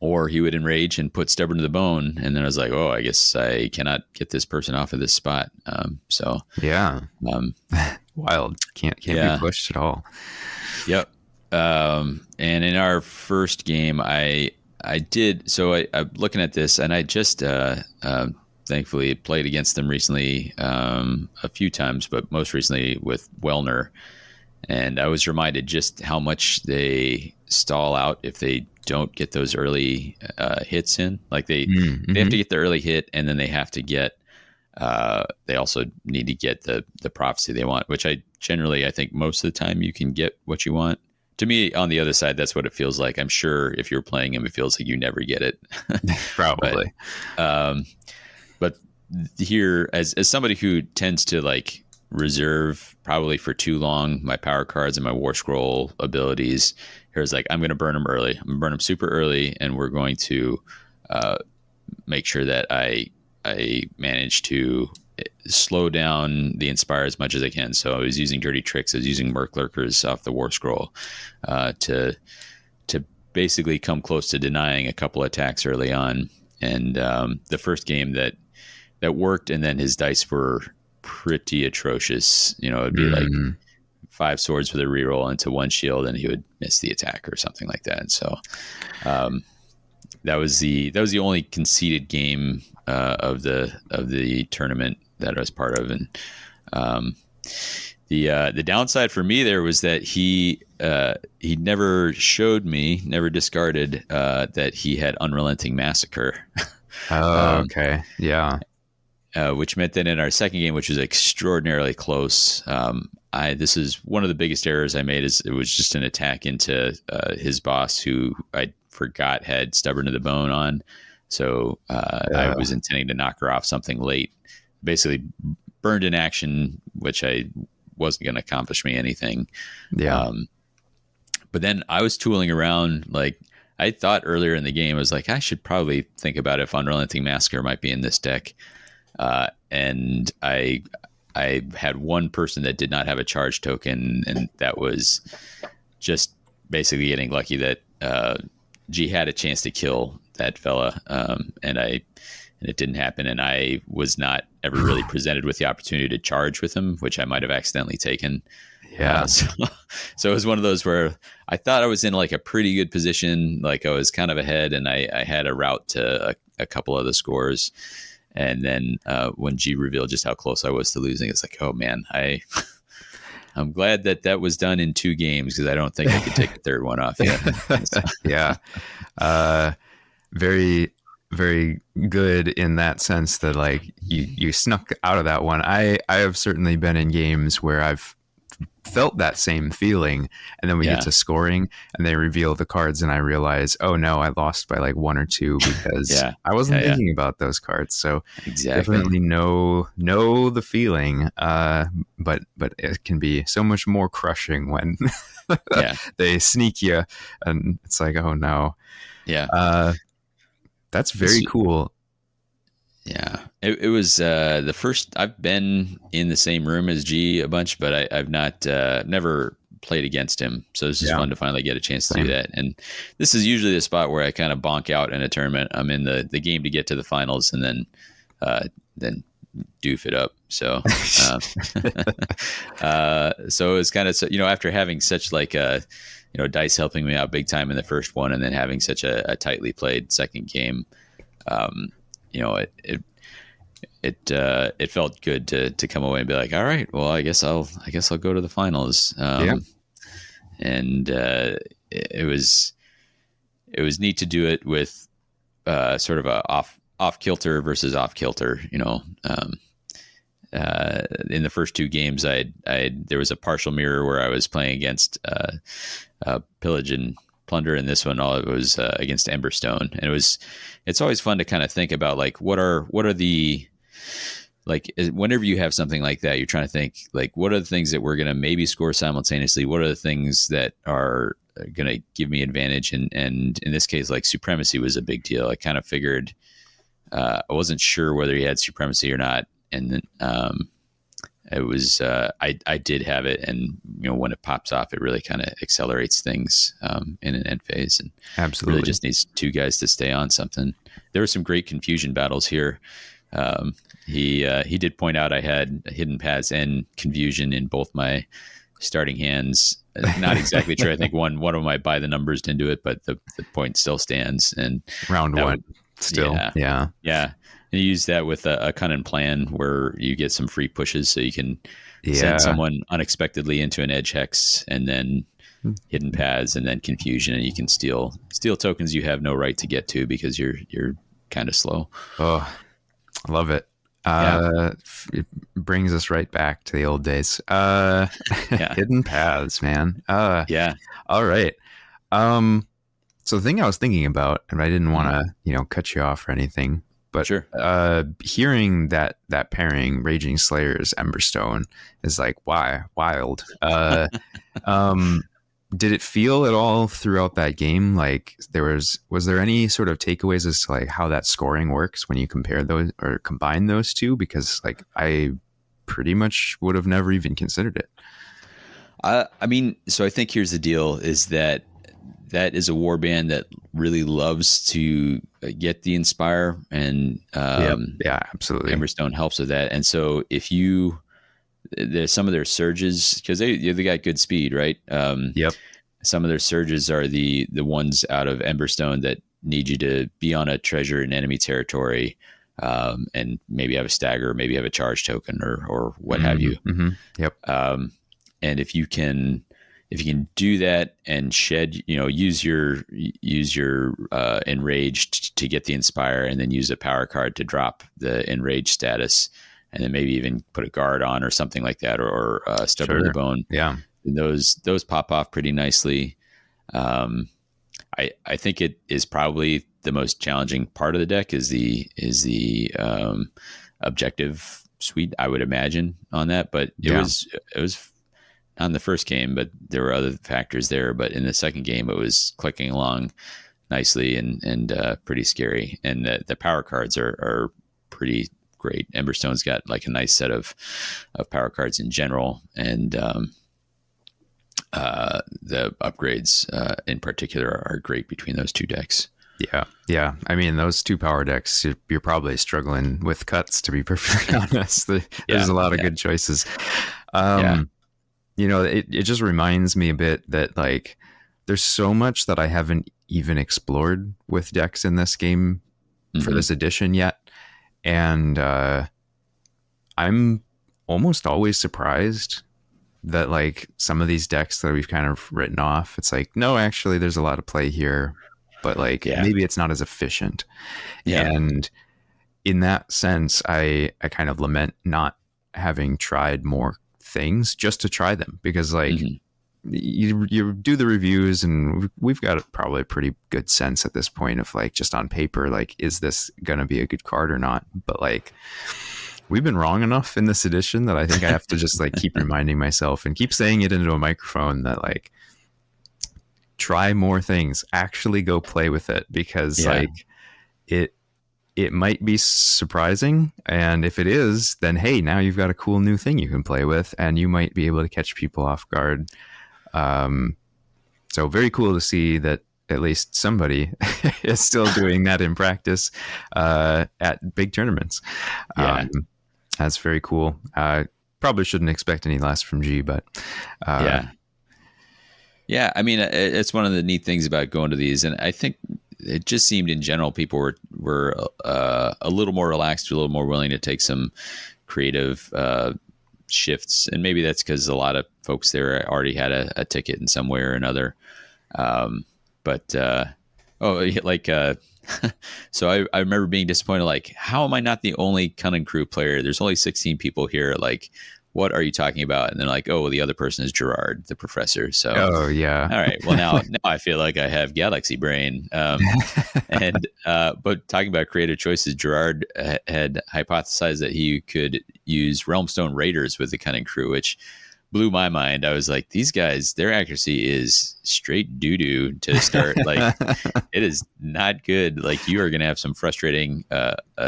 Or he would enrage and put Stubborn to the Bone, and then I was like, oh, I guess I cannot get this person off of this spot. Wild. Can't be pushed at all. And in our first game, I did. So I'm looking at this, and I just thankfully played against them recently a few times, but most recently with Wellner. And I was reminded just how much they stall out if they don't get those early hits in. Like they have to get the early hit, and then they have to get. They also need to get the prophecy they want, which I think most of the time you can get what you want. To me, on the other side, that's what it feels like. I'm sure if you're playing him, it feels like you never get it. Probably. But here, as somebody who tends to like reserve probably for too long my power cards and my war scroll abilities, here's like, I'm going to burn them early. I'm going to burn them super early, and we're going to make sure that I manage to slow down the Inspire as much as I can. So I was using Dirty Tricks. I was using Merc Lurkers off the War Scroll to basically come close to denying a couple attacks early on. And the first game that worked, and then his dice were pretty atrocious. It'd be like 5 swords with a reroll into 1 shield, and he would miss the attack or something like that. And so that was the only conceded game of the tournament that I was part of. And the downside for me there was that he never showed me, never discarded that he had Unrelenting Massacre. Which meant that in our second game, which was extraordinarily close, this is one of the biggest errors I made. Is it was just an attack into his boss, who I forgot had Stubborn to the Bone on. So I was intending to knock her off something late, basically burned in action, which I wasn't going to accomplish me anything. But then I was tooling around, like I thought earlier in the game, I was like, I should probably think about if Unrelenting Massacre might be in this deck. And I had one person that did not have a charge token, and that was just basically getting lucky that G had a chance to kill that fella, and it didn't happen, and I was not ever really presented with the opportunity to charge with him, which I might have accidentally taken. Yeah. So it was one of those where I thought I was in like a pretty good position, like I was kind of ahead, and I had a route to a couple of the scores. And then when G revealed just how close I was to losing, it's like, oh man, I'm glad that was done in 2 games, because I don't think I could take the third one off yet. Yeah. Very, very good in that sense that like you snuck out of that one. I have certainly been in games where I've felt that same feeling, and then we get to scoring and they reveal the cards and I realize, oh no, I lost by like 1 or 2 because I wasn't thinking about those cards. So definitely know the feeling, but it can be so much more crushing when they sneak you and it's like, oh no. That's very cool. Yeah, it was the first. I've been in the same room as G a bunch, but I've not never played against him. So this is fun to finally get a chance to do that. And this is usually the spot where I kind of bonk out in a tournament. I'm in the game to get to the finals, and then doof it up. So so it was kind of, after having such like Dice helping me out big time in the first one, and then having such a tightly played second game. It felt good to come away and be like, all right, well, I guess I'll go to the finals. And it was neat to do it with sort of a off kilter versus off kilter. In the first 2 games, there was a partial mirror where I was playing against Pillage and Plunder, and this one all it was against Emberstone. And it's always fun to kind of think about like what are the, like, whenever you have something like that, you're trying to think like, what are the things that we're going to maybe score simultaneously? What are the things that are going to give me advantage? And in this case, like Supremacy was a big deal. I kind of figured, I wasn't sure whether he had Supremacy or not. And then it was, I did have it. And, when it pops off, it really kind of accelerates things in an end phase. And absolutely really just needs 2 guys to stay on something. There were some great confusion battles here. He did point out I had hidden paths and confusion in both my starting hands. Not exactly true. I think one of them I buy the numbers into it, but the point still stands. And round 1 still. Yeah. And you use that with a Kunnin plan where you get some free pushes, so you can send someone unexpectedly into an edge hex, and then hidden paths, and then confusion, and you can steal tokens you have no right to get to because you're kind of slow. Oh, I love it. It brings us right back to the old days. Hidden paths, man. All right. So the thing I was thinking about, and I didn't want to, cut you off or anything, but sure. Hearing that pairing, Raging Slayers, Emberstone, is like, wild. Did it feel at all throughout that game like was there any sort of takeaways as to like how that scoring works when you compare those or combine those 2? Because like I pretty much would have never even considered it. I mean, so I think here's the deal: is that is a warband that really loves to get the Inspire, and absolutely. Emberstone helps with that. And so if there's some of their surges, because they got good speed, right? Some of their surges are the ones out of Emberstone that need you to be on a treasure in enemy territory, and maybe have a stagger, maybe have a charge token, or what have you. And if you can do that and shed, use your enraged to get the Inspire, and then use a power card to drop the enraged status, and then maybe even put a guard on or something like that, or stubborn to the bone. Yeah. And those pop off pretty nicely. I think it is probably the most challenging part of the deck is the objective suite, I would imagine, on that. But it was on the first game, but there were other factors there. But in the second game, it was clicking along nicely and pretty scary. And the power cards are pretty great. Emberstone's got like a nice set of power cards in general, and the upgrades in particular are great between those two decks. Yeah. I mean, those two power decks, you're probably struggling with cuts, to be perfectly honest. There's a lot of good choices. You know, it just reminds me a bit that like there's so much that I haven't even explored with decks in this game for this edition yet. And I'm almost always surprised that like some of these decks that we've kind of written off, it's like, no, actually there's a lot of play here, but like maybe it's not as efficient. And in that sense, I kind of lament not having tried more things just to try them, because like you do the reviews and we've got probably a pretty good sense at this point of like, just on paper, like, is this gonna be a good card or not? But like, we've been wrong enough in this edition that I think I have to just like keep reminding myself and keep saying it into a microphone that like, try more things, actually go play with it, because like it might be surprising, and if it is, then hey, now you've got a cool new thing you can play with, and you might be able to catch people off guard. So very cool to see that at least somebody is still doing that in practice at big tournaments. That's very cool. Probably shouldn't expect any less from G, but yeah, I mean, it's one of the neat things about going to these, and I think it just seemed in general people were a little more relaxed, a little more willing to take some creative shifts, and maybe that's because a lot of folks there already had a ticket in some way or another. So I remember being disappointed, like, how am I not the only Kunnin Krew player? There's only 16 people here. Like, what are you talking about? And then like, oh, the other person is Gerard, the professor. So, all right, well now I feel like I have galaxy brain. But talking about creative choices, Gerard had hypothesized that he could use Realmstone Raiders with the Kunnin Krew, which blew my mind. I was like, these guys, their accuracy is straight doo-doo to start. Like, it is not good. Like, you are going to have some frustrating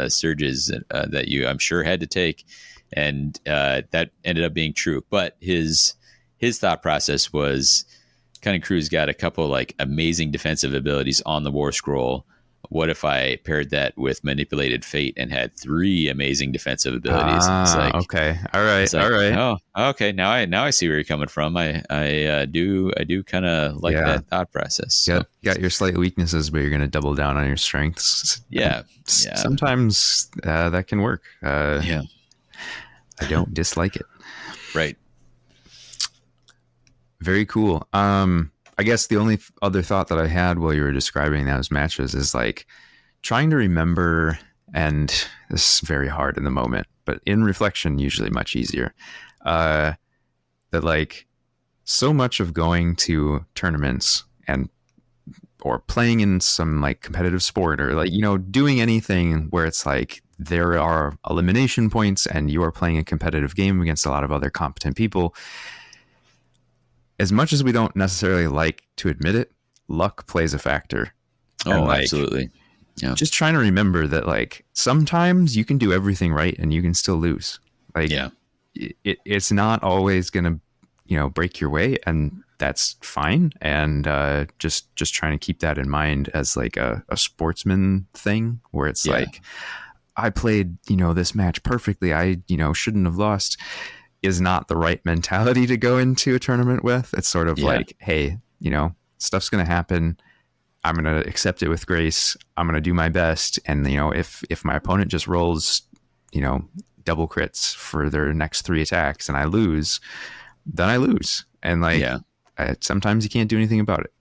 surges that you, I'm sure, had to take. And that ended up being true. But his thought process was, Kunnin Krew's got a couple like amazing defensive abilities on the War Scroll. What if I paired that with Manipulated Fate and had 3 amazing defensive abilities? It's like, okay, all right. Oh, okay. Now I see where you're coming from. I do kind of like that thought process. So. Got your slight weaknesses, but you're going to double down on your strengths. Sometimes that can work. I don't dislike it. Right. Very cool. I guess the only other thought that I had while you were describing those matches is like trying to remember, and this is very hard in the moment, but in reflection, usually much easier, that like so much of going to tournaments or playing in some like competitive sport, or like, you know, doing anything where it's like there are elimination points and you are playing a competitive game against a lot of other competent people. As much as we don't necessarily like to admit it, luck plays a factor. Oh, absolutely. Yeah. Just trying to remember that like sometimes you can do everything right and you can still lose. Like it's not always going to, you know, break your way, and that's fine. And just trying to keep that in mind as like a sportsman thing, where it's like, I played, you know, this match perfectly, I, you know, shouldn't have lost, is not the right mentality to go into a tournament with. It's sort of like, hey, you know, stuff's going to happen. I'm going to accept it with grace. I'm going to do my best. And, you know, if my opponent just rolls, you know, double crits for their next 3 attacks and I lose, then I lose. And like, sometimes you can't do anything about it.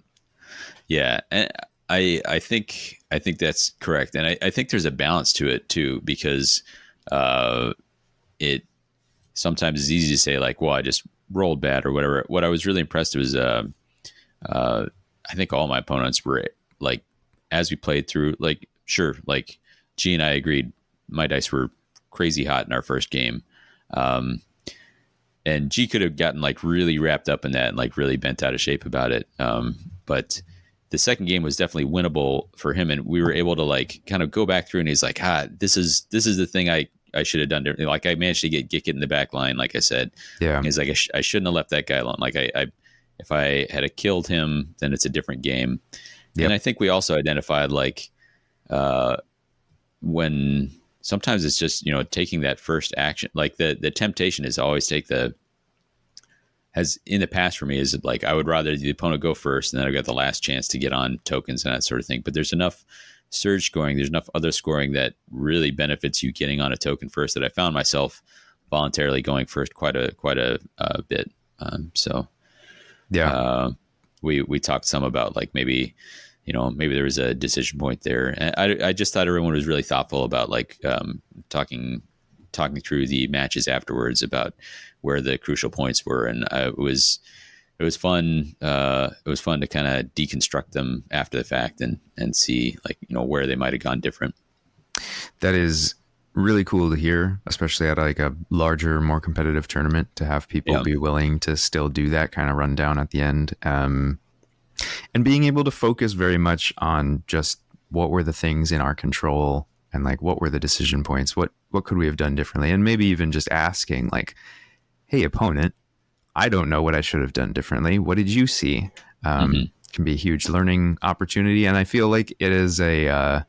Yeah. And I think that's correct. And I think there's a balance to it too, because it sometimes is easy to say like, well, I just rolled bad or whatever. What I was really impressed was, I think all my opponents were like, as we played through, like, sure, like G and I agreed my dice were crazy hot in our first game. and G could have gotten like really wrapped up in that and like really bent out of shape about it. But the second game was definitely winnable for him, and we were able to like kind of go back through, and he's like, this is the thing I should have done differently. Like I managed to get Gicket in the back line, like I said. Yeah. He's like, I shouldn't have left that guy alone. Like if I had killed him, then it's a different game. Yep. And I think we also identified like when sometimes it's just, taking that first action, like the temptation is always has in the past for me is like, I would rather the opponent go first and then I've got the last chance to get on tokens and that sort of thing. But there's enough surge scoring, there's enough other scoring that really benefits you getting on a token first that I found myself voluntarily going first quite a bit. We talked some about like maybe there was a decision point there. And I just thought everyone was really thoughtful about like talking through the matches afterwards about where the crucial points were. And it was fun. It was fun to kind of deconstruct them after the fact and see like, where they might've gone different. That is really cool to hear, especially at like a larger, more competitive tournament, to have people be willing to still do that kind of rundown at the end. And being able to focus very much on just what were the things in our control and like, what were the decision points? What could we have done differently? And maybe even just asking like, hey, opponent, I don't know what I should have done differently. What did you see? Can be a huge learning opportunity. And I feel like it is a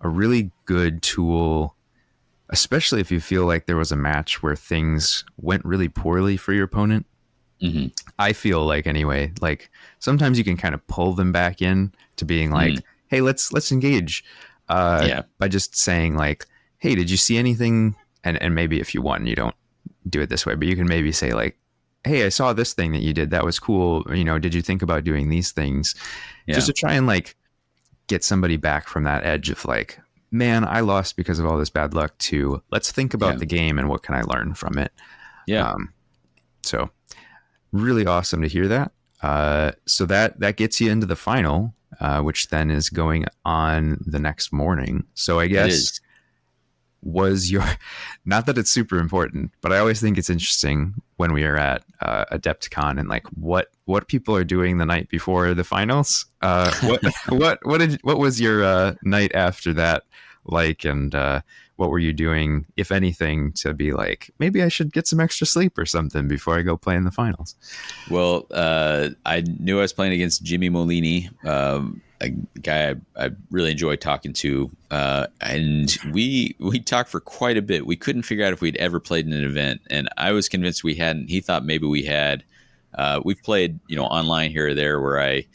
really good tool, especially if you feel like there was a match where things went really poorly for your opponent. Mm-hmm. I feel like anyway, like sometimes you can kind of pull them back in to being like, hey, let's engage by just saying like, hey, did you see anything? And maybe if you won, you don't do it this way, but you can maybe say like, hey, I saw this thing that you did. That was cool. Did you think about doing these things? Yeah. Just to try and like get somebody back from that edge of like, man, I lost because of all this bad luck, to let's think about the game and what can I learn from it. Yeah. So really awesome to hear that. So that gets you into the final, which then is going on the next morning. So I guess was your, not that it's super important, but I always think it's interesting when we are at AdeptCon and like what people are doing the night before the finals. What was your night after that like, and what were you doing, if anything, to be like, maybe I should get some extra sleep or something before I go play in the finals? Well, I knew I was playing against Jimmy Molini, a guy I really enjoyed talking to, and we talked for quite a bit. We couldn't figure out if we'd ever played in an event, and I was convinced we hadn't. He thought maybe we had. We've played, online here or there where I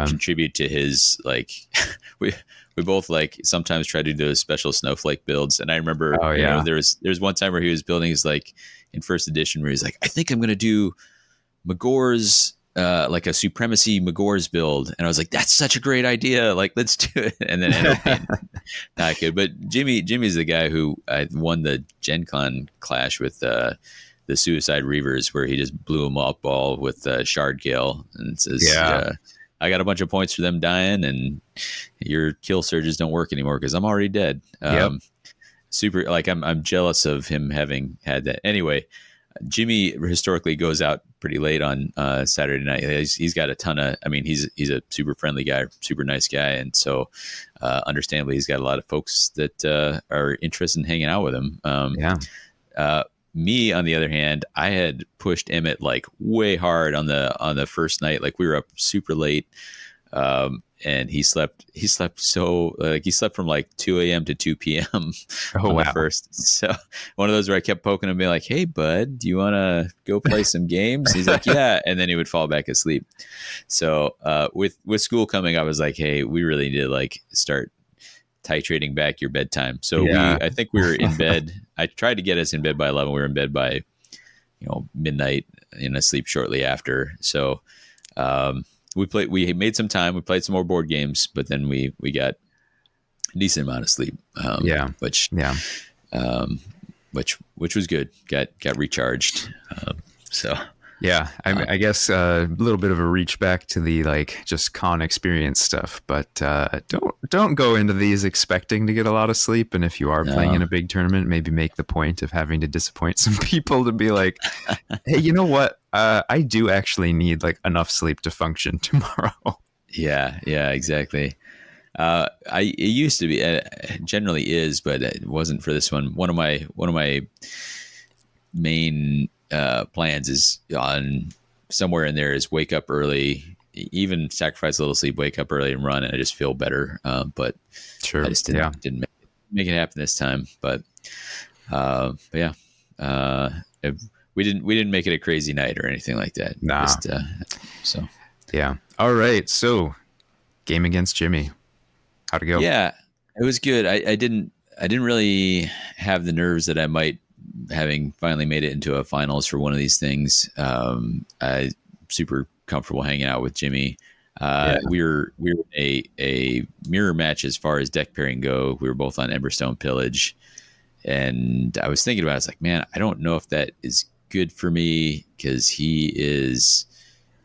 contribute to his like we both like sometimes try to do those special snowflake builds. And I remember there's one time where he was building his like in first edition where he's like, I think I'm gonna do Magor's like a Supremacy Magor's build, and I was like, that's such a great idea, like let's do it. And then ended up being not good. But Jimmy's the guy who I won the Gen Con clash with the Suicide Reavers, where he just blew them up all with Shard Gale and says, I got a bunch of points for them dying, and your kill surges don't work anymore because I'm already dead. Super, like I'm jealous of him having had that. Anyway, Jimmy historically goes out pretty late on Saturday night. He's got a ton of. I mean, he's a super friendly guy, super nice guy, and so understandably, he's got a lot of folks that are interested in hanging out with him. Me, on the other hand, I had pushed Emmett like way hard on the first night. Like we were up super late, and he slept so like he slept from like 2 a.m. to 2 p.m. on the first. So one of those where I kept poking him, being like, "Hey, bud, do you want to go play some games?" He's like, "Yeah," and then he would fall back asleep. So with school coming, I was like, "Hey, we really need to like start titrating back your bedtime." So I think we were in bed. I tried to get us in bed by 11. We were in bed by, midnight, and asleep shortly after. So we made some time. We played some more board games, but then we got a decent amount of sleep. Which was good. Got recharged. So Yeah, I guess a little bit of a reach back to the like just con experience stuff, but don't go into these expecting to get a lot of sleep. And if you are playing in a big tournament, maybe make the point of having to disappoint some people to be like, hey, you know what? I do actually need like enough sleep to function tomorrow. Yeah, exactly. It used to be, generally is, but it wasn't for this one. One of my main plans is on somewhere in there is wake up early, even sacrifice a little sleep, wake up early and run, and I just feel better. But sure, I just didn't make it happen this time. But yeah, we didn't make it a crazy night or anything like that. Nah. So yeah. All right. So game against Jimmy. How'd it go? Yeah, it was good. I didn't really have the nerves that I might, having finally made it into a finals for one of these things. I super comfortable hanging out with Jimmy. We were a mirror match as far as deck pairing go. We were both on Emberstone Pillage, and I was thinking about it. I was like, man, I don't know if that is good for me because he is.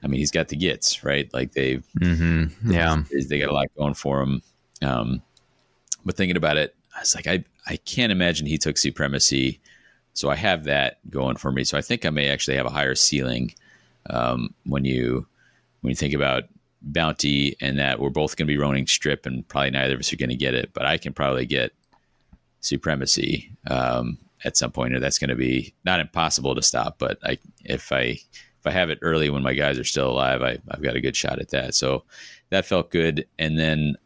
I mean, he's got the gits, right? Like they got a lot going for him. But thinking about it, I was like, I can't imagine he took Supremacy. So I have that going for me. So I think I may actually have a higher ceiling when you think about Bounty and that we're both going to be running Strip and probably neither of us are going to get it. But I can probably get Supremacy at some point, or that's going to be not impossible to stop. But if I have it early when my guys are still alive, I've got a good shot at that. So that felt good. And then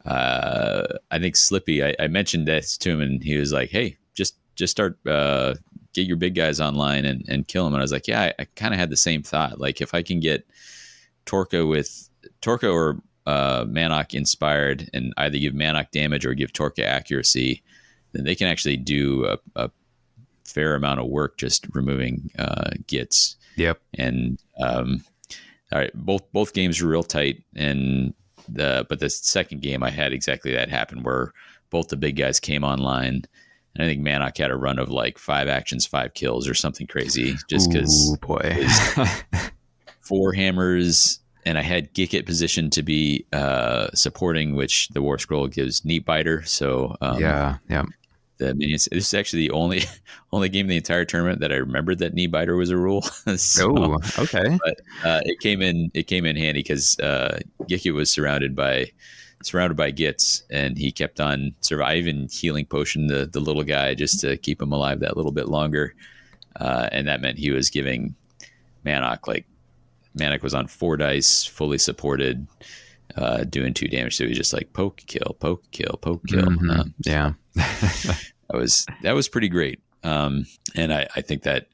I think Slippy, I mentioned this to him and he was like, hey, just start, get your big guys online and kill them. And I was like, yeah, I kind of had the same thought. Like if I can get Torka or Manok inspired and either give Manok damage or give Torka accuracy, then they can actually do a fair amount of work just removing gits. Yep. And all right, both games were real tight, and but the second game I had exactly that happen where both the big guys came online, and I think Manok had a run of like 5 actions, 5 kills or something crazy, just because 4 hammers, and I had Gikit positioned to be supporting, which the War Scroll gives Neat Biter. So yeah. The minions. This is actually the only game in the entire tournament that I remembered that knee biter was a rule. So, okay. But it came in handy because Gikit was surrounded by gits, and he kept on surviving, healing potion the little guy just to keep him alive that little bit longer, and that meant he was giving Manok, like Manok was on 4 dice, fully supported, doing 2 damage. So he was just like poke, kill, poke, kill, poke, kill. Yeah. that was pretty great. And I think that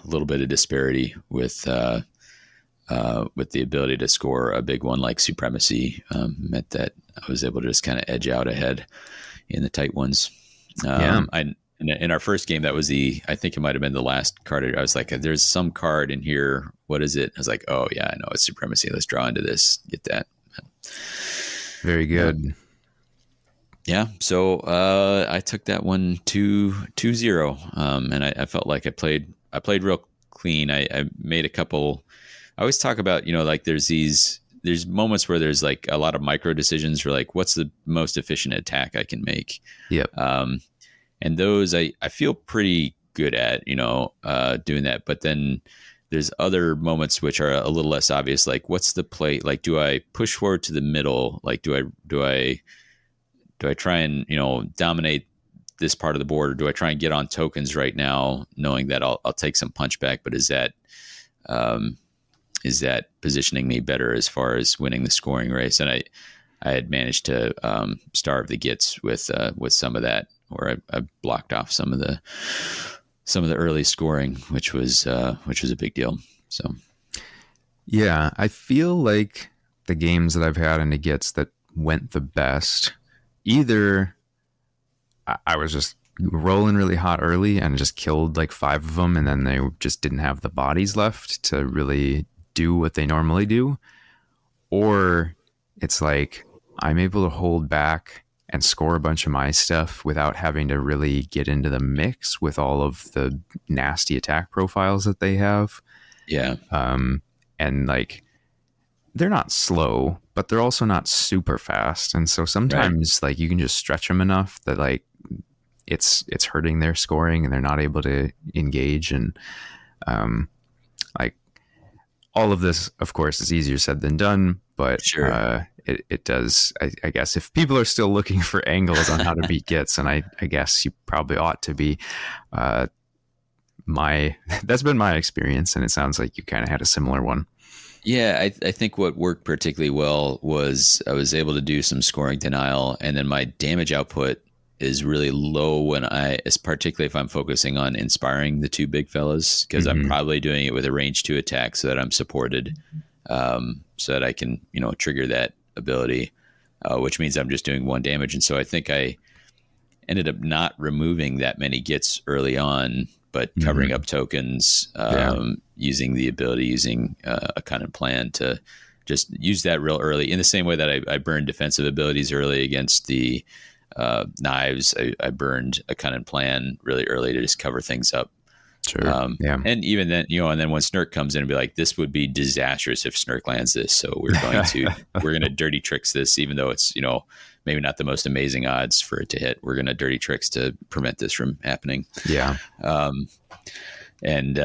little bit of disparity with the ability to score a big one like Supremacy meant that I was able to just kind of edge out ahead in the tight ones. In our first game, that was I think it might have been the last card. I was like, there's some card in here. What is it? I was like, oh yeah, I know it's Supremacy. Let's draw into this. Get that. Very good. Yeah. So I took that one 2-0. And I felt like I played real clean. I made a couple. I always talk about, like there's moments where there's like a lot of micro decisions for like, what's the most efficient attack I can make? Yep. And those I feel pretty good at, doing that. But then there's other moments which are a little less obvious. Like what's the play? Like, do I push forward to the middle? Like, do I try and, dominate this part of the board, or do I try and get on tokens right now, knowing that I'll take some punchback? But is that positioning me better as far as winning the scoring race? And I had managed to starve the gits with some of that, where I blocked off some of the early scoring, which was a big deal. So yeah, I feel like the games that I've had in the gits that went the best, either I was just rolling really hot early and just killed like 5 of them, and then they just didn't have the bodies left to really do what they normally do, or it's like I'm able to hold back and score a bunch of my stuff without having to really get into the mix with all of the nasty attack profiles that they have. Yeah. And like, they're not slow, but they're also not super fast. And so sometimes like you can just stretch them enough that like it's hurting their scoring and they're not able to engage. And like all of this, of course, is easier said than done, but sure. It does. I guess if people are still looking for angles on how to beat Gits, and I guess you probably ought to be, that's been my experience, and it sounds like you kind of had a similar one. Yeah, I think what worked particularly well was I was able to do some scoring denial, and then my damage output is really low when particularly if I'm focusing on inspiring the two big fellas, because I'm probably doing it with a range 2 attack so that I'm supported, so that I can, trigger that ability, which means I'm just doing 1 damage. And so I think I ended up not removing that many Gits early on, but covering up tokens, using the ability, using a Kunnin plan to just use that real early, in the same way that I burned defensive abilities early against the knives. I burned a Kunnin plan really early to just cover things up. Sure. And even then, and then when Snurk comes in and be like, this would be disastrous if Snurk lands this. So we're going to dirty tricks this, even though it's, maybe not the most amazing odds for it to hit. We're going to dirty tricks to prevent this from happening. Yeah. And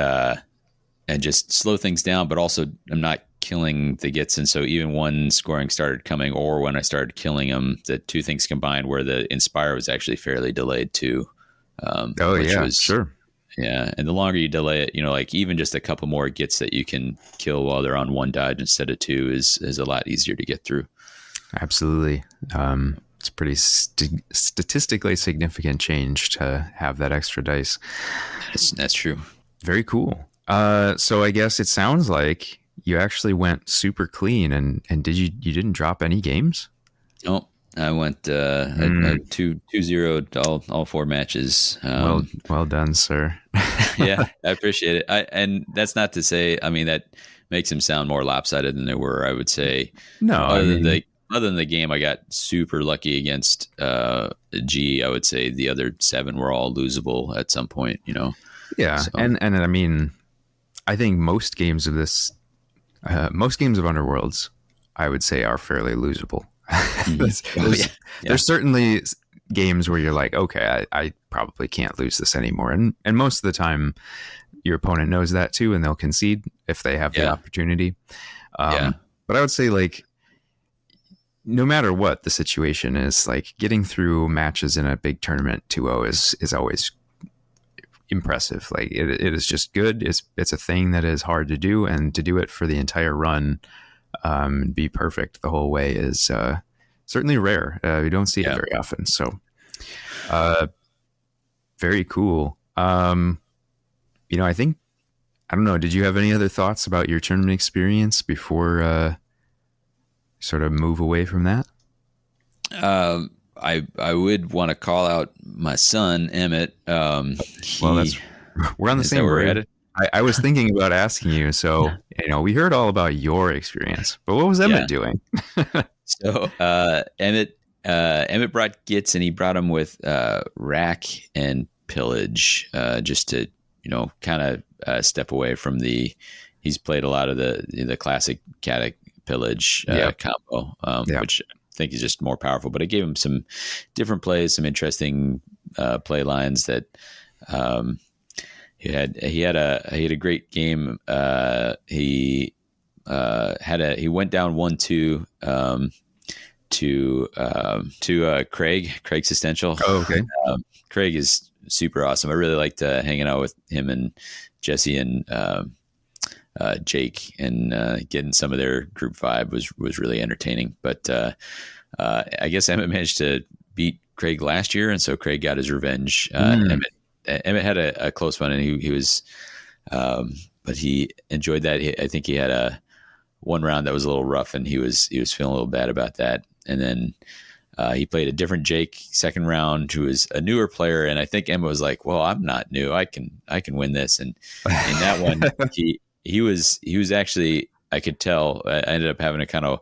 just slow things down, but also I'm not killing the Gits. And so even when scoring started coming, or when I started killing them, the two things combined where the Inspire was actually fairly delayed too. Sure. Yeah. And the longer you delay it, like even just a couple more Gits that you can kill while they're on 1 dodge instead of 2 is a lot easier to get through. Absolutely. It's pretty statistically significant change to have that extra dice. That's true. Very cool. So I guess it sounds like you actually went super clean, and you didn't drop any games? No, I went 2-0 all 4 matches. Well done, sir. Yeah, I appreciate it. And that's not to say, that makes them sound more lopsided than they were, I would say. No, other than the game, I got super lucky against G. I would say the other 7 were all losable at some point, Yeah, so. And I think most games of Underworlds, I would say, are fairly losable. There's certainly games where you're like, okay, I probably can't lose this anymore, and most of the time your opponent knows that too, and they'll concede if they have the opportunity. But I would say, like, no matter what the situation is, like, getting through matches in a big tournament 2-0 is always impressive. Like, it is just good. It's a thing that is hard to do, and to do it for the entire run, be perfect the whole way is certainly rare. We don't see it very often. So very cool. I think, I don't know, did you have any other thoughts about your tournament experience before sort of move away from that? I would want to call out my son, Emmett. We're on the same word. I was thinking about asking you. So, we heard all about your experience, but what was Emmett doing? So, Emmett brought Gits, and he brought them with rack and pillage, just to, kind of step away from he's played a lot of the classic Caddick pillage combo, which I think is just more powerful, but it gave him some different plays, some interesting play lines that he had a great game. He went down 1-2 to Craig's Essential. Oh, okay. Craig is super awesome. I really liked hanging out with him and Jesse and Jake, and getting some of their group vibe was really entertaining. But I guess Emmett managed to beat Craig last year, and so Craig got his revenge. Emmett had a close one, and he was, but he enjoyed that. I think he had one round that was a little rough, and he was feeling a little bad about that. And then he played a different Jake second round, who was a newer player, and I think Emmett was like, "Well, I'm not new. I can win this." And in that one, he was actually, I could tell. I ended up having to kind of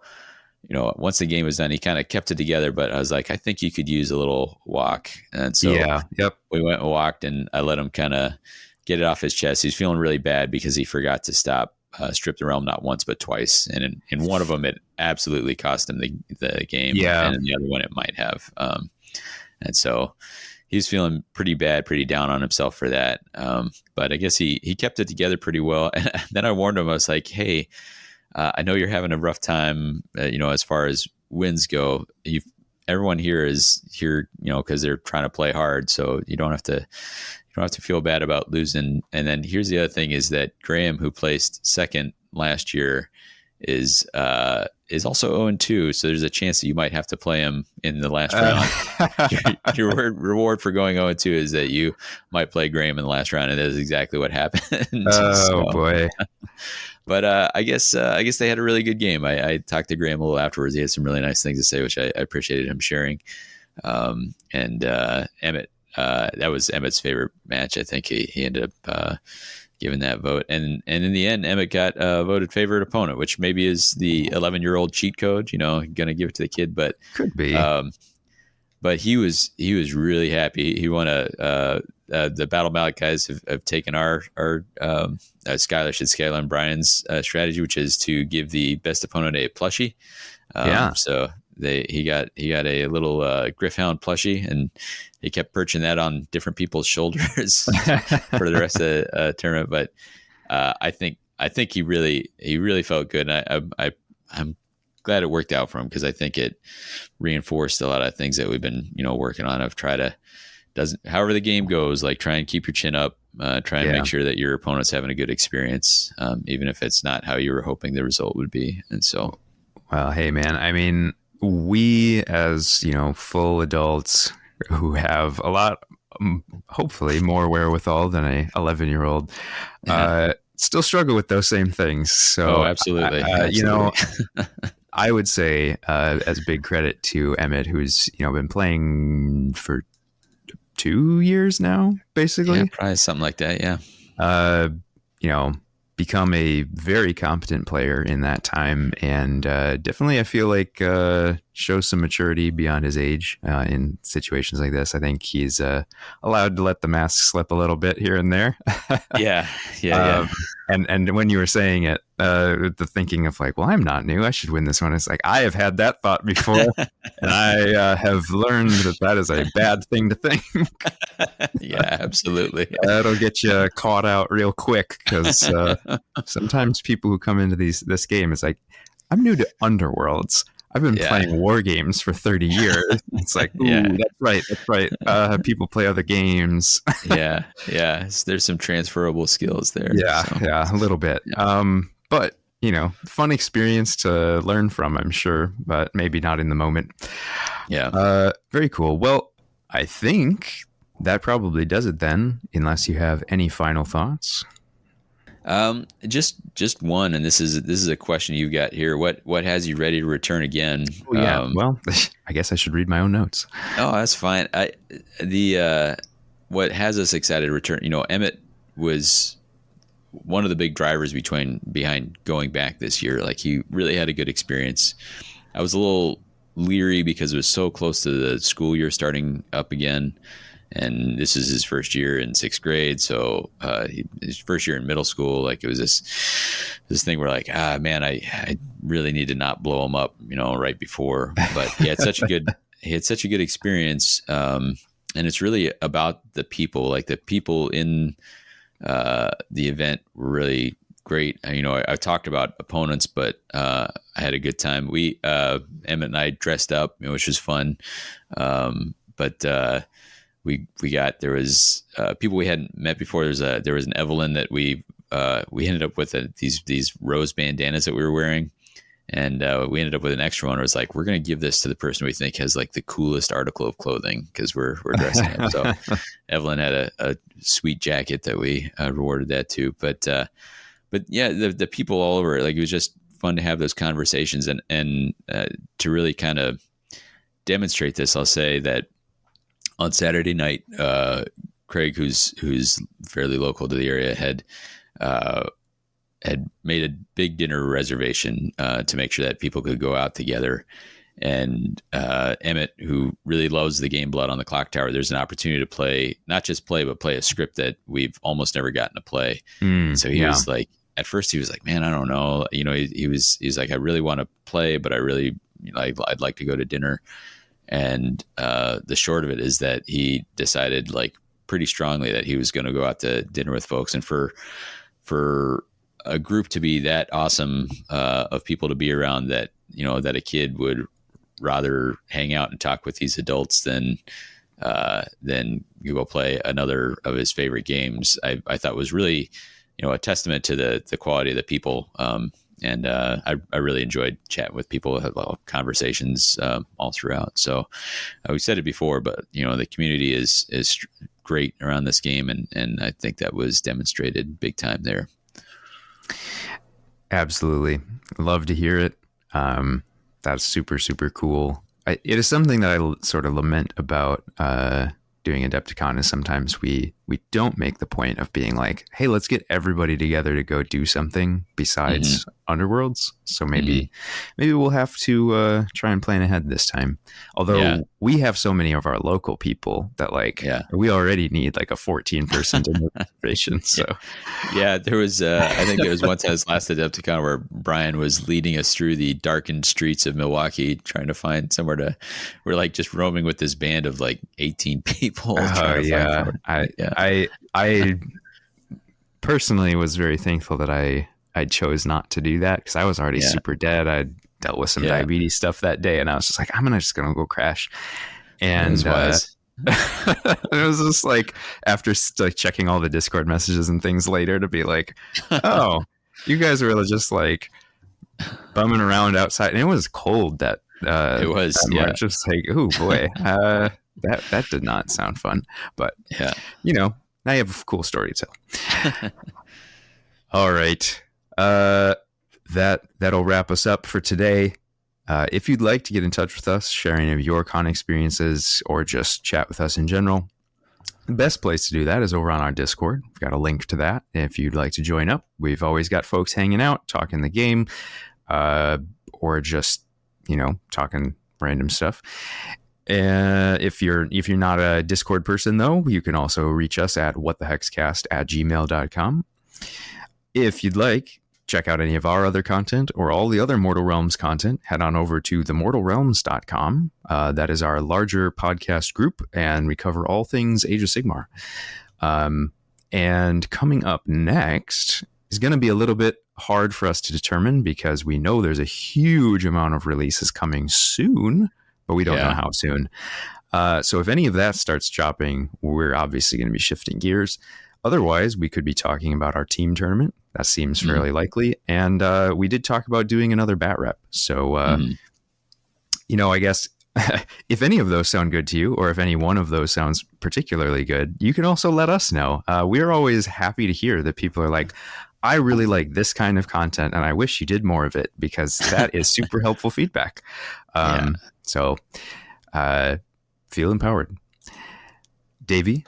once the game was done, he kind of kept it together, but I was like, I think you could use a little walk. And so we went and walked, and I let him kind of get it off his chest. He's feeling really bad because he forgot to stop Strip the Realm not once, but twice. And in one of them, it absolutely cost him the game. Yeah. And in the other one, it might have. And so he's feeling pretty bad, pretty down on himself for that. But I guess he kept it together pretty well. And then I warned him, I was like, hey, I know you're having a rough time, as far as wins go. Everyone here is here, because they're trying to play hard. So you don't have to feel bad about losing. And then here's the other thing is that Graham, who placed second last year, is also 0-2. So there's a chance that you might have to play him in the last round. Your reward for going 0-2 is that you might play Graham in the last round. And that is exactly what happened. Oh, boy. But I guess they had a really good game. I talked to Graham a little afterwards. He had some really nice things to say, which I appreciated him sharing. And Emmett, that was Emmett's favorite match. I think he ended up giving that vote. And in the end, Emmett got voted favorite opponent, which maybe is the 11-year-old cheat code. Going to give it to the kid, but could be. But he was really happy. He won the Battle Mallet guys have taken our Skylar and Brian's strategy, which is to give the best opponent a plushie. So he got a little Griffhound plushie, and he kept perching that on different people's shoulders for the rest of the tournament. But I think he really felt good, and I'm glad it worked out for him, because I think it reinforced a lot of things that we've been working on. Of however the game goes, like try and keep your chin up, try and make sure that your opponent's having a good experience, even if it's not how you were hoping the result would be. And so, well, hey man, I mean, we as full adults who have a lot, hopefully more wherewithal than a 11-year-old, still struggle with those same things. So absolutely. I would say as a big credit to Emmett, who's been playing for 2 years now, basically. Probably something like that. Yeah. Become a very competent player in that time, and definitely I feel like shows some maturity beyond his age in situations like this. I think he's allowed to let the mask slip a little bit here and there. Yeah. And when you were saying it, the thinking of like, well, I'm not new, I should win this one. It's like, I have had that thought before, and I have learned that is a bad thing to think. Yeah, absolutely. That'll get you caught out real quick, because sometimes people who come into this game, it's like, I'm new to Underworlds. I've been playing war games for 30 years. It's like, ooh, that's right. People play other games. Yeah. There's some transferable skills there. Yeah, a little bit. Yeah. But, fun experience to learn from, I'm sure, but maybe not in the moment. Yeah. Very cool. Well, I think that probably does it then, unless you have any final thoughts. Just one, and this is a question you got here. What has you ready to return again? Oh, yeah. Well, I guess I should read my own notes. Oh, that's fine. What has us excited to return? Emmett was one of the big drivers behind going back this year. Like, he really had a good experience. I was a little leery because it was so close to the school year starting up again. And this is his first year in 6th grade. So his first year in middle school, like, it was this thing where, like, man, I really need to not blow him up, right before. But he had such a good experience. And it's really about the people. Like, the people in the event were really great. I talked about opponents, but I had a good time. Emmett and I dressed up, which was fun. But there was people we hadn't met before. There was an Evelyn that we ended up with these rose bandanas that we were wearing, and we ended up with an extra one. It was like, we're going to give this to the person we think has like the coolest article of clothing, because we're dressing up. So Evelyn had a sweet jacket that we rewarded that to. But yeah, the people all over, like, it was just fun to have those conversations and to really kind of demonstrate this. I'll say that on Saturday night, Craig, who's fairly local to the area, had had made a big dinner reservation to make sure that people could go out together. And Emmett, who really loves the game Blood on the Clock Tower, there's an opportunity to play, not just play, but play a script that we've almost never gotten to play. And so he was like, at first he was like, man, I don't know. You know, he was like, I really want to play, but I really, I'd like to go to dinner. And the short of it is that he decided like pretty strongly that he was going to go out to dinner with folks. And for a group to be that awesome of people to be around, that, that a kid would rather hang out and talk with these adults than you go play another of his favorite games, I thought was really, a testament to the quality of the people. And I really enjoyed chatting with people, had a lot of conversations all throughout. So we said it before, but the community is great around this game, and I think that was demonstrated big time there. Absolutely, love to hear it. That's super, super cool. It is something that I sort of lament about doing Adepticon, is sometimes we don't make the point of being like, hey, let's get everybody together to go do something besides Underworlds. So maybe we'll have to try and plan ahead this time. Although we have so many of our local people that we already need like a 14-person reservation. So there was I think there was one time last Adepticon where Brian was leading us through the darkened streets of Milwaukee trying to find somewhere we're like just roaming with this band of like 18 people. I personally was very thankful that I chose not to do that, because I was already super dead. I dealt with some diabetes stuff that day, and I was just like, I'm just gonna go crash. And it was just like, after like checking all the Discord messages and things later, to be like, oh, you guys were just like bumming around outside, and it was cold. It was just like, oh boy, that did not sound fun. But now you have a cool story to tell. All right. That'll wrap us up for today. If you'd like to get in touch with us, share any of your con experiences, or just chat with us in general, the best place to do that is over on our Discord. We've got a link to that if you'd like to join up. We've always got folks hanging out, talking the game, or just, talking random stuff. If you're not a Discord person, though, you can also reach us at whatthehexcast@gmail.com. If you'd like, check out any of our other content or all the other Mortal Realms content, head on over to themortalrealms.com. That is our larger podcast group, and we cover all things Age of Sigmar. And coming up next is going to be a little bit hard for us to determine, because we know there's a huge amount of releases coming soon, but we don't know how soon. So if any of that starts dropping, we're obviously going to be shifting gears. Otherwise, we could be talking about our team tournament. That seems fairly likely. And we did talk about doing another bat rep. So, I guess if any of those sound good to you, or if any one of those sounds particularly good, you can also let us know. We're always happy to hear that people are like, I really like this kind of content, and I wish you did more of it, because that is super helpful feedback. So feel empowered. Davy,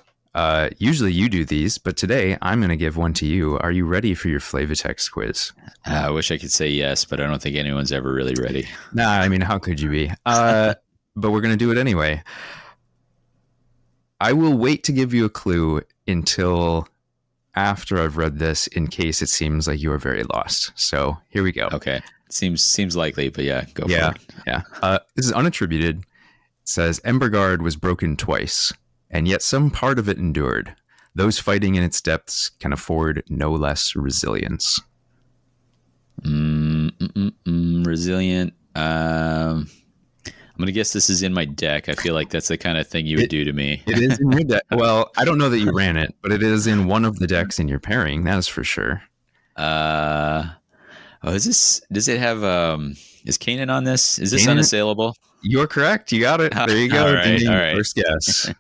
usually you do these, but today I'm going to give one to you. Are you ready for your Flavitex quiz? I wish I could say yes, but I don't think anyone's ever really ready. Nah, I mean, how could you be? But we're going to do it anyway. I will wait to give you a clue until after I've read this, in case it seems like you are very lost. So here we go. Okay. Seems likely, but go for it. Yeah. This is unattributed. It says, Emberguard was broken twice, and yet some part of it endured. Those fighting in its depths can afford no less resilience. Resilient. I'm going to guess this is in my deck. I feel like that's the kind of thing you would do to me. It is in your deck. Well, I don't know that you ran it, but it is in one of the decks in your pairing. That is for sure. Does it have, is Kanan on this? Is this unassailable? You're correct. You got it. There you go. All right. First guess.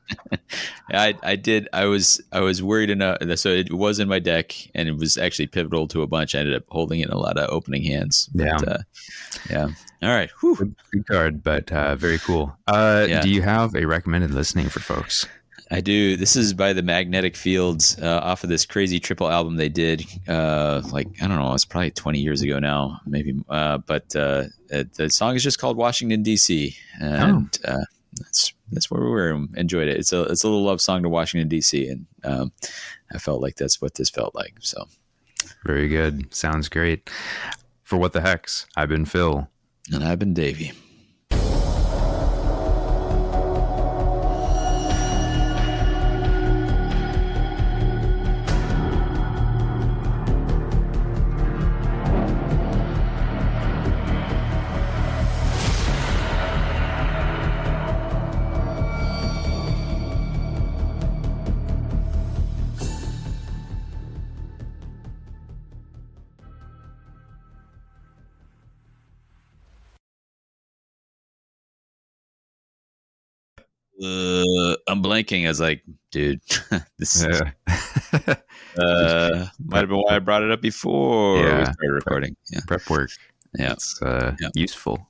I did. I was worried enough. So it was in my deck, and it was actually pivotal to a bunch. I ended up holding it in a lot of opening hands. But, all right. Good card, but very cool. Do you have a recommended listening for folks? I do. This is by the Magnetic Fields off of this crazy triple album they did. Like, I don't know, it's probably 20 years ago now, maybe. But the song is just called Washington D.C. and that's where we were. And enjoyed it. It's a little love song to Washington D.C. and I felt like that's what this felt like. So very good. Sounds great. For What the Hex, I've been Phil, and I've been Davy. I'm blanking. I was like, dude, this might have been why I brought it up before we started recording. Prep work. Yeah, it's useful.